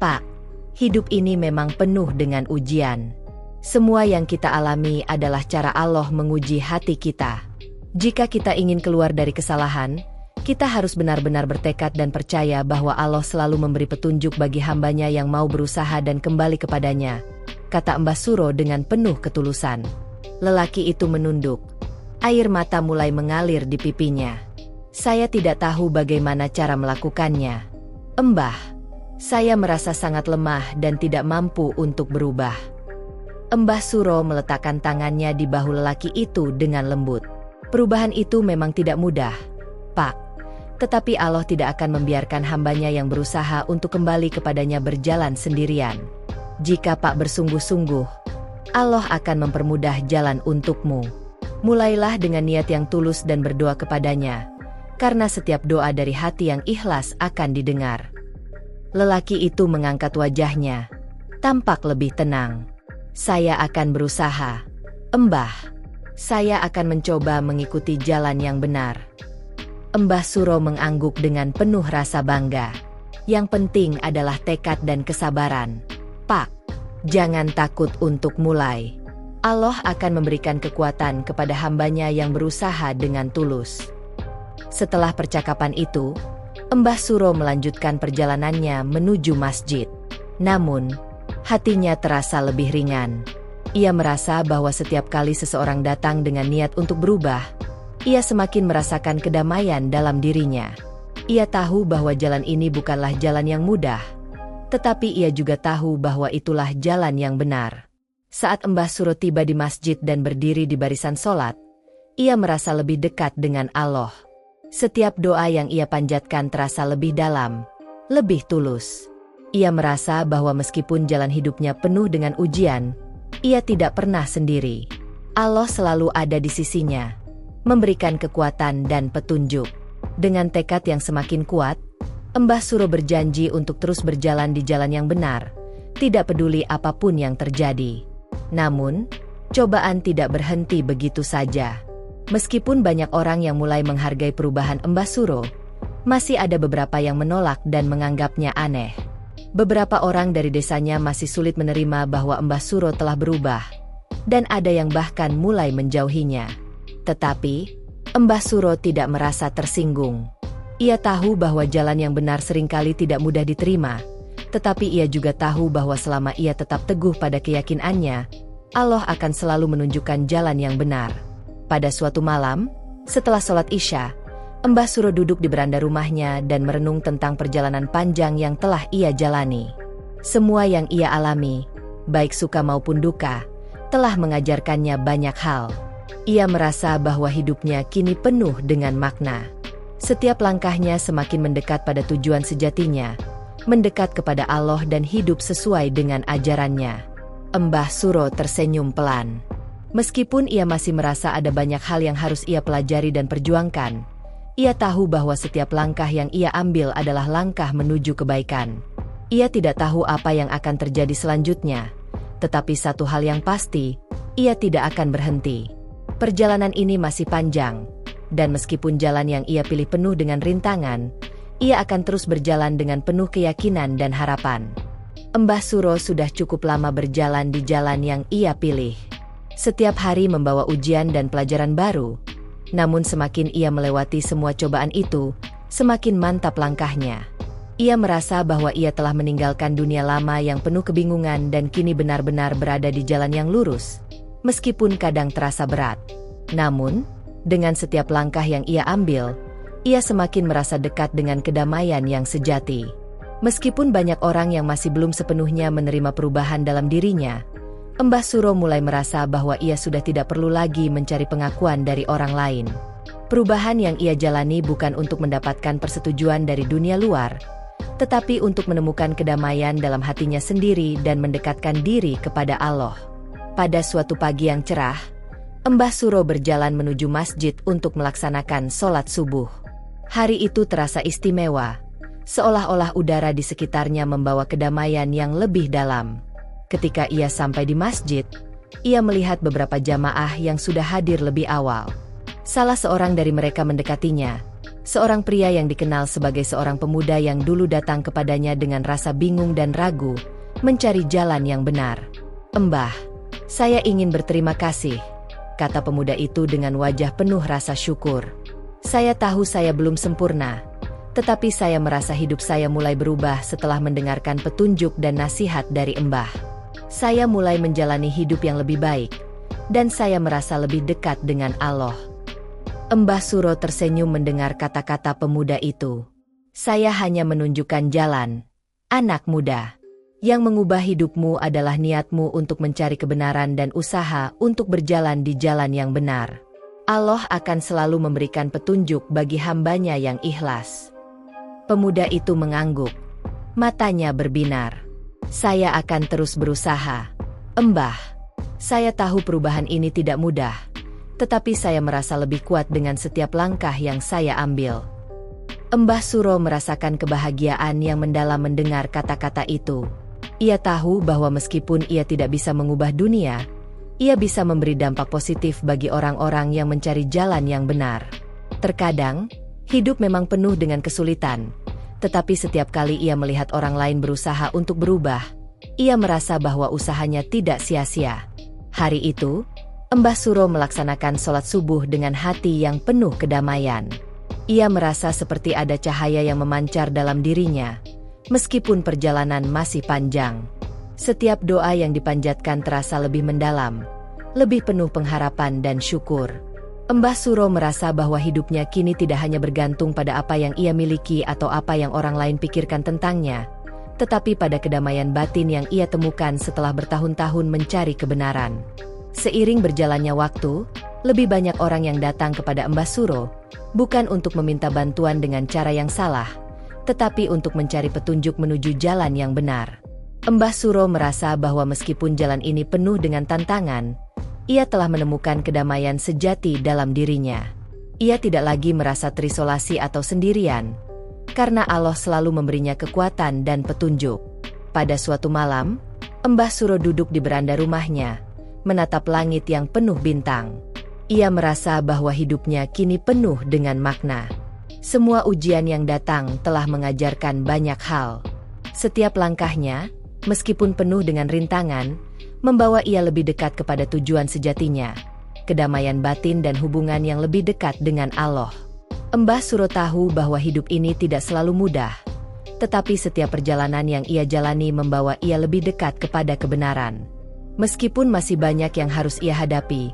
Pak, hidup ini memang penuh dengan ujian. Semua yang kita alami adalah cara Allah menguji hati kita. Jika kita ingin keluar dari kesalahan, kita harus benar-benar bertekad dan percaya bahwa Allah selalu memberi petunjuk bagi hambanya yang mau berusaha dan kembali kepadanya, kata Mbah Suro dengan penuh ketulusan. Lelaki itu menunduk. Air mata mulai mengalir di pipinya. Saya tidak tahu bagaimana cara melakukannya. Mbah, saya merasa sangat lemah dan tidak mampu untuk berubah. Mbah Suro meletakkan tangannya di bahu lelaki itu dengan lembut. Perubahan itu memang tidak mudah, Pak. Tetapi Allah tidak akan membiarkan hambanya yang berusaha untuk kembali kepadanya berjalan sendirian. Jika Pak bersungguh-sungguh, Allah akan mempermudah jalan untukmu. Mulailah dengan niat yang tulus dan berdoa kepadanya, karena setiap doa dari hati yang ikhlas akan didengar. Lelaki itu mengangkat wajahnya, tampak lebih tenang. Saya akan berusaha, Mbah. Saya akan mencoba mengikuti jalan yang benar. Mbah Suro mengangguk dengan penuh rasa bangga. Yang penting adalah tekad dan kesabaran. Pak, jangan takut untuk mulai. Allah akan memberikan kekuatan kepada hambanya yang berusaha dengan tulus. Setelah percakapan itu, Mbah Suro melanjutkan perjalanannya menuju masjid. Namun, hatinya terasa lebih ringan. Ia merasa bahwa setiap kali seseorang datang dengan niat untuk berubah, ia semakin merasakan kedamaian dalam dirinya. Ia tahu bahwa jalan ini bukanlah jalan yang mudah, tetapi ia juga tahu bahwa itulah jalan yang benar. Saat Mbah Suro tiba di masjid dan berdiri di barisan sholat, ia merasa lebih dekat dengan Allah. Setiap doa yang ia panjatkan terasa lebih dalam, lebih tulus. Ia merasa bahwa meskipun jalan hidupnya penuh dengan ujian, ia tidak pernah sendiri. Allah selalu ada di sisinya, memberikan kekuatan dan petunjuk. Dengan tekad yang semakin kuat, Mbah Suro berjanji untuk terus berjalan di jalan yang benar, tidak peduli apapun yang terjadi. Namun, cobaan tidak berhenti begitu saja. Meskipun banyak orang yang mulai menghargai perubahan Mbah Suro, masih ada beberapa yang menolak dan menganggapnya aneh. Beberapa orang dari desanya masih sulit menerima bahwa Mbah Suro telah berubah, dan ada yang bahkan mulai menjauhinya. Tetapi, Mbah Suro tidak merasa tersinggung. Ia tahu bahwa jalan yang benar seringkali tidak mudah diterima, tetapi ia juga tahu bahwa selama ia tetap teguh pada keyakinannya, Allah akan selalu menunjukkan jalan yang benar. Pada suatu malam, setelah sholat Isya, Mbah Suro duduk di beranda rumahnya dan merenung tentang perjalanan panjang yang telah ia jalani. Semua yang ia alami, baik suka maupun duka, telah mengajarkannya banyak hal. Ia merasa bahwa hidupnya kini penuh dengan makna. Setiap langkahnya semakin mendekat pada tujuan sejatinya, mendekat kepada Allah dan hidup sesuai dengan ajarannya. Mbah Suro tersenyum pelan. Meskipun ia masih merasa ada banyak hal yang harus ia pelajari dan perjuangkan, ia tahu bahwa setiap langkah yang ia ambil adalah langkah menuju kebaikan. Ia tidak tahu apa yang akan terjadi selanjutnya, tetapi satu hal yang pasti, ia tidak akan berhenti. Perjalanan ini masih panjang, dan meskipun jalan yang ia pilih penuh dengan rintangan, ia akan terus berjalan dengan penuh keyakinan dan harapan. Mbah Suro sudah cukup lama berjalan di jalan yang ia pilih. Setiap hari membawa ujian dan pelajaran baru. Namun semakin ia melewati semua cobaan itu, semakin mantap langkahnya. Ia merasa bahwa ia telah meninggalkan dunia lama yang penuh kebingungan dan kini benar-benar berada di jalan yang lurus, meskipun kadang terasa berat. Namun, dengan setiap langkah yang ia ambil, ia semakin merasa dekat dengan kedamaian yang sejati. Meskipun banyak orang yang masih belum sepenuhnya menerima perubahan dalam dirinya, Mbah Suro mulai merasa bahwa ia sudah tidak perlu lagi mencari pengakuan dari orang lain. Perubahan yang ia jalani bukan untuk mendapatkan persetujuan dari dunia luar, tetapi untuk menemukan kedamaian dalam hatinya sendiri dan mendekatkan diri kepada Allah. Pada suatu pagi yang cerah, Mbah Suro berjalan menuju masjid untuk melaksanakan sholat subuh. Hari itu terasa istimewa, seolah-olah udara di sekitarnya membawa kedamaian yang lebih dalam. Ketika ia sampai di masjid, ia melihat beberapa jamaah yang sudah hadir lebih awal. Salah seorang dari mereka mendekatinya, seorang pria yang dikenal sebagai seorang pemuda yang dulu datang kepadanya dengan rasa bingung dan ragu, mencari jalan yang benar. "Mbah, saya ingin berterima kasih," kata pemuda itu dengan wajah penuh rasa syukur. "Saya tahu saya belum sempurna, tetapi saya merasa hidup saya mulai berubah setelah mendengarkan petunjuk dan nasihat dari Mbah. Saya mulai menjalani hidup yang lebih baik, dan saya merasa lebih dekat dengan Allah." Mbah Suro tersenyum mendengar kata-kata pemuda itu. "Saya hanya menunjukkan jalan, anak muda. Yang mengubah hidupmu adalah niatmu untuk mencari kebenaran dan usaha untuk berjalan di jalan yang benar. Allah akan selalu memberikan petunjuk bagi hambanya yang ikhlas." Pemuda itu mengangguk. Matanya berbinar. "Saya akan terus berusaha, Mbah. Saya tahu perubahan ini tidak mudah, tetapi saya merasa lebih kuat dengan setiap langkah yang saya ambil." Mbah Suro merasakan kebahagiaan yang mendalam mendengar kata-kata itu. Ia tahu bahwa meskipun ia tidak bisa mengubah dunia, ia bisa memberi dampak positif bagi orang-orang yang mencari jalan yang benar. Terkadang, hidup memang penuh dengan kesulitan, tetapi setiap kali ia melihat orang lain berusaha untuk berubah, ia merasa bahwa usahanya tidak sia-sia. Hari itu, Mbah Suro melaksanakan sholat subuh dengan hati yang penuh kedamaian. Ia merasa seperti ada cahaya yang memancar dalam dirinya, meskipun perjalanan masih panjang. Setiap doa yang dipanjatkan terasa lebih mendalam, lebih penuh pengharapan dan syukur. Mbah Suro merasa bahwa hidupnya kini tidak hanya bergantung pada apa yang ia miliki atau apa yang orang lain pikirkan tentangnya, tetapi pada kedamaian batin yang ia temukan setelah bertahun-tahun mencari kebenaran. Seiring berjalannya waktu, lebih banyak orang yang datang kepada Mbah Suro, bukan untuk meminta bantuan dengan cara yang salah, tetapi untuk mencari petunjuk menuju jalan yang benar. Mbah Suro merasa bahwa meskipun jalan ini penuh dengan tantangan, ia telah menemukan kedamaian sejati dalam dirinya. Ia tidak lagi merasa terisolasi atau sendirian, karena Allah selalu memberinya kekuatan dan petunjuk. Pada suatu malam, Mbah Suro duduk di beranda rumahnya, menatap langit yang penuh bintang. Ia merasa bahwa hidupnya kini penuh dengan makna. Semua ujian yang datang telah mengajarkan banyak hal. Setiap langkahnya, meskipun penuh dengan rintangan, membawa ia lebih dekat kepada tujuan sejatinya, kedamaian batin dan hubungan yang lebih dekat dengan Allah. Mbah Suro tahu bahwa hidup ini tidak selalu mudah, tetapi setiap perjalanan yang ia jalani membawa ia lebih dekat kepada kebenaran. Meskipun masih banyak yang harus ia hadapi,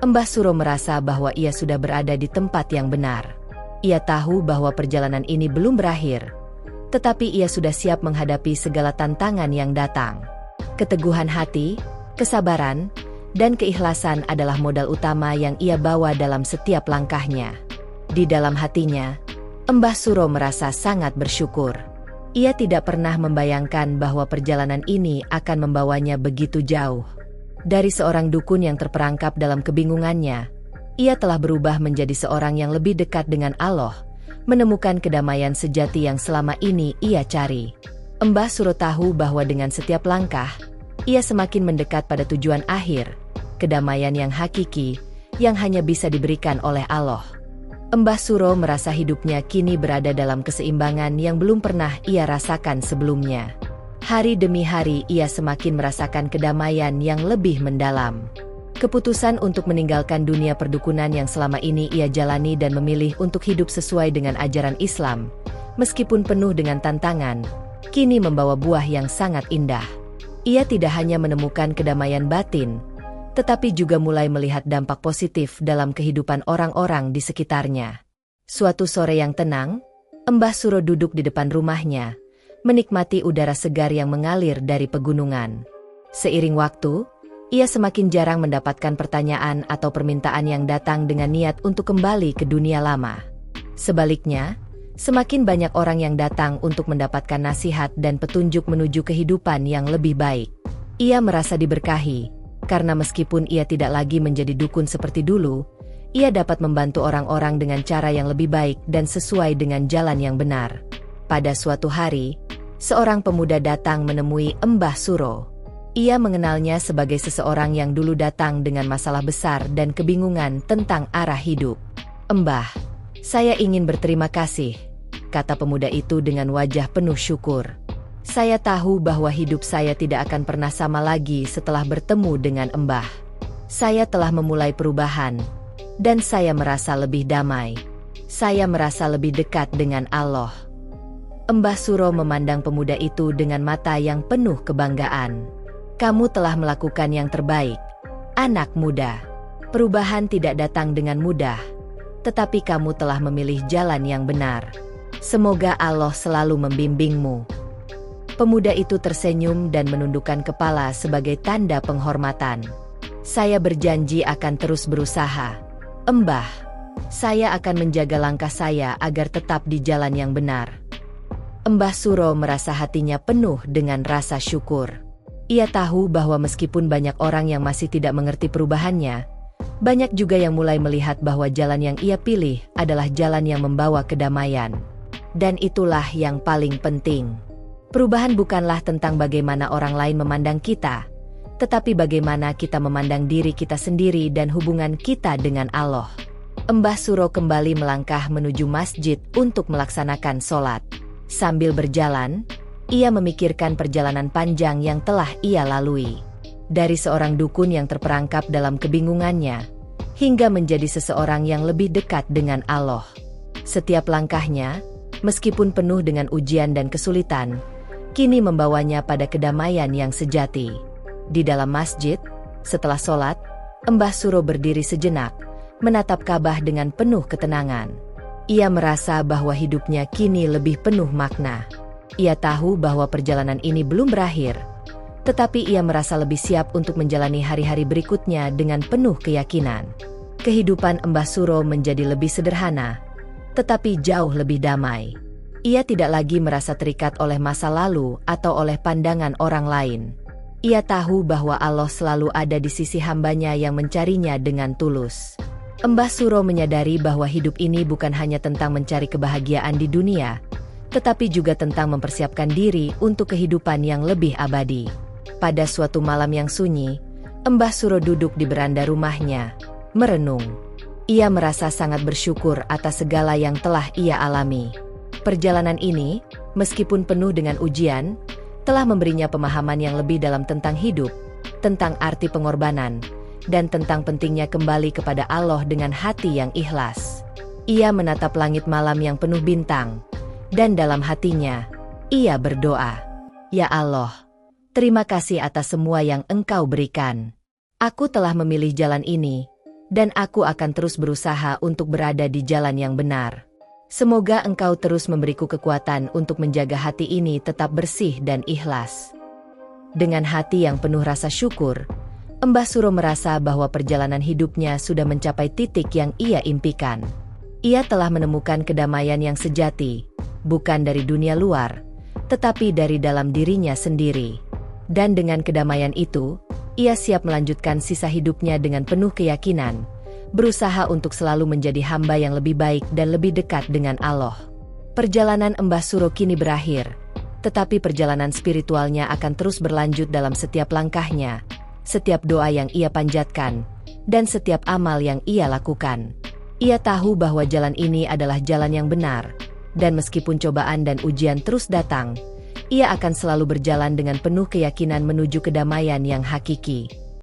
Mbah Suro merasa bahwa ia sudah berada di tempat yang benar. Ia tahu bahwa perjalanan ini belum berakhir, tetapi ia sudah siap menghadapi segala tantangan yang datang. Keteguhan hati, kesabaran, dan keikhlasan adalah modal utama yang ia bawa dalam setiap langkahnya. Di dalam hatinya, Mbah Suro merasa sangat bersyukur. Ia tidak pernah membayangkan bahwa perjalanan ini akan membawanya begitu jauh. Dari seorang dukun yang terperangkap dalam kebingungannya, ia telah berubah menjadi seorang yang lebih dekat dengan Allah, menemukan kedamaian sejati yang selama ini ia cari. Mbah Suro tahu bahwa dengan setiap langkah, ia semakin mendekat pada tujuan akhir, kedamaian yang hakiki, yang hanya bisa diberikan oleh Allah. Mbah Suro merasa hidupnya kini berada dalam keseimbangan yang belum pernah ia rasakan sebelumnya. Hari demi hari ia semakin merasakan kedamaian yang lebih mendalam. Keputusan untuk meninggalkan dunia perdukunan yang selama ini ia jalani dan memilih untuk hidup sesuai dengan ajaran Islam, meskipun penuh dengan tantangan, kini membawa buah yang sangat indah. Ia tidak hanya menemukan kedamaian batin, tetapi juga mulai melihat dampak positif dalam kehidupan orang-orang di sekitarnya. Suatu sore yang tenang, Mbah Suro duduk di depan rumahnya, menikmati udara segar yang mengalir dari pegunungan. Seiring waktu, ia semakin jarang mendapatkan pertanyaan atau permintaan yang datang dengan niat untuk kembali ke dunia lama. Sebaliknya, semakin banyak orang yang datang untuk mendapatkan nasihat dan petunjuk menuju kehidupan yang lebih baik. Ia merasa diberkahi, karena meskipun ia tidak lagi menjadi dukun seperti dulu, ia dapat membantu orang-orang dengan cara yang lebih baik dan sesuai dengan jalan yang benar. Pada suatu hari, seorang pemuda datang menemui Mbah Suro. Ia mengenalnya sebagai seseorang yang dulu datang dengan masalah besar dan kebingungan tentang arah hidup. "Mbah, saya ingin berterima kasih," kata pemuda itu dengan wajah penuh syukur. "Saya tahu bahwa hidup saya tidak akan pernah sama lagi setelah bertemu dengan Mbah. Saya telah memulai perubahan, dan saya merasa lebih damai. Saya merasa lebih dekat dengan Allah." Mbah Suro memandang pemuda itu dengan mata yang penuh kebanggaan. "Kamu telah melakukan yang terbaik, anak muda. Perubahan tidak datang dengan mudah, tetapi kamu telah memilih jalan yang benar. Semoga Allah selalu membimbingmu." Pemuda itu tersenyum dan menundukkan kepala sebagai tanda penghormatan. "Saya berjanji akan terus berusaha, Mbah. Saya akan menjaga langkah saya agar tetap di jalan yang benar." Mbah Suro merasa hatinya penuh dengan rasa syukur. Ia tahu bahwa meskipun banyak orang yang masih tidak mengerti perubahannya, banyak juga yang mulai melihat bahwa jalan yang ia pilih adalah jalan yang membawa kedamaian. Dan itulah yang paling penting. Perubahan bukanlah tentang bagaimana orang lain memandang kita, tetapi bagaimana kita memandang diri kita sendiri dan hubungan kita dengan Allah. Mbah Suro kembali melangkah menuju masjid untuk melaksanakan sholat. Sambil berjalan, ia memikirkan perjalanan panjang yang telah ia lalui. Dari seorang dukun yang terperangkap dalam kebingungannya, hingga menjadi seseorang yang lebih dekat dengan Allah. Setiap langkahnya, meskipun penuh dengan ujian dan kesulitan, kini membawanya pada kedamaian yang sejati. Di dalam masjid, setelah sholat, Mbah Suro berdiri sejenak, menatap Ka'bah dengan penuh ketenangan. Ia merasa bahwa hidupnya kini lebih penuh makna. Ia tahu bahwa perjalanan ini belum berakhir, tetapi ia merasa lebih siap untuk menjalani hari-hari berikutnya dengan penuh keyakinan. Kehidupan Mbah Suro menjadi lebih sederhana, tetapi jauh lebih damai. Ia tidak lagi merasa terikat oleh masa lalu atau oleh pandangan orang lain. Ia tahu bahwa Allah selalu ada di sisi hambanya yang mencarinya dengan tulus. Mbah Suro menyadari bahwa hidup ini bukan hanya tentang mencari kebahagiaan di dunia, tetapi juga tentang mempersiapkan diri untuk kehidupan yang lebih abadi. Pada suatu malam yang sunyi, Mbah Suro duduk di beranda rumahnya, merenung. Ia merasa sangat bersyukur atas segala yang telah ia alami. Perjalanan ini, meskipun penuh dengan ujian, telah memberinya pemahaman yang lebih dalam tentang hidup, tentang arti pengorbanan, dan tentang pentingnya kembali kepada Allah dengan hati yang ikhlas. Ia menatap langit malam yang penuh bintang, dan dalam hatinya, ia berdoa, "Ya Allah, terima kasih atas semua yang Engkau berikan. Aku telah memilih jalan ini, dan aku akan terus berusaha untuk berada di jalan yang benar. Semoga Engkau terus memberiku kekuatan untuk menjaga hati ini tetap bersih dan ikhlas." Dengan hati yang penuh rasa syukur, Mbah Suro merasa bahwa perjalanan hidupnya sudah mencapai titik yang ia impikan. Ia telah menemukan kedamaian yang sejati, bukan dari dunia luar, tetapi dari dalam dirinya sendiri. Dan dengan kedamaian itu, ia siap melanjutkan sisa hidupnya dengan penuh keyakinan, berusaha untuk selalu menjadi hamba yang lebih baik dan lebih dekat dengan Allah. Perjalanan Mbah Suro kini berakhir, tetapi perjalanan spiritualnya akan terus berlanjut dalam setiap langkahnya, setiap doa yang ia panjatkan, dan setiap amal yang ia lakukan. Ia tahu bahwa jalan ini adalah jalan yang benar, dan meskipun cobaan dan ujian terus datang, ia akan selalu berjalan dengan penuh keyakinan menuju kedamaian yang hakiki.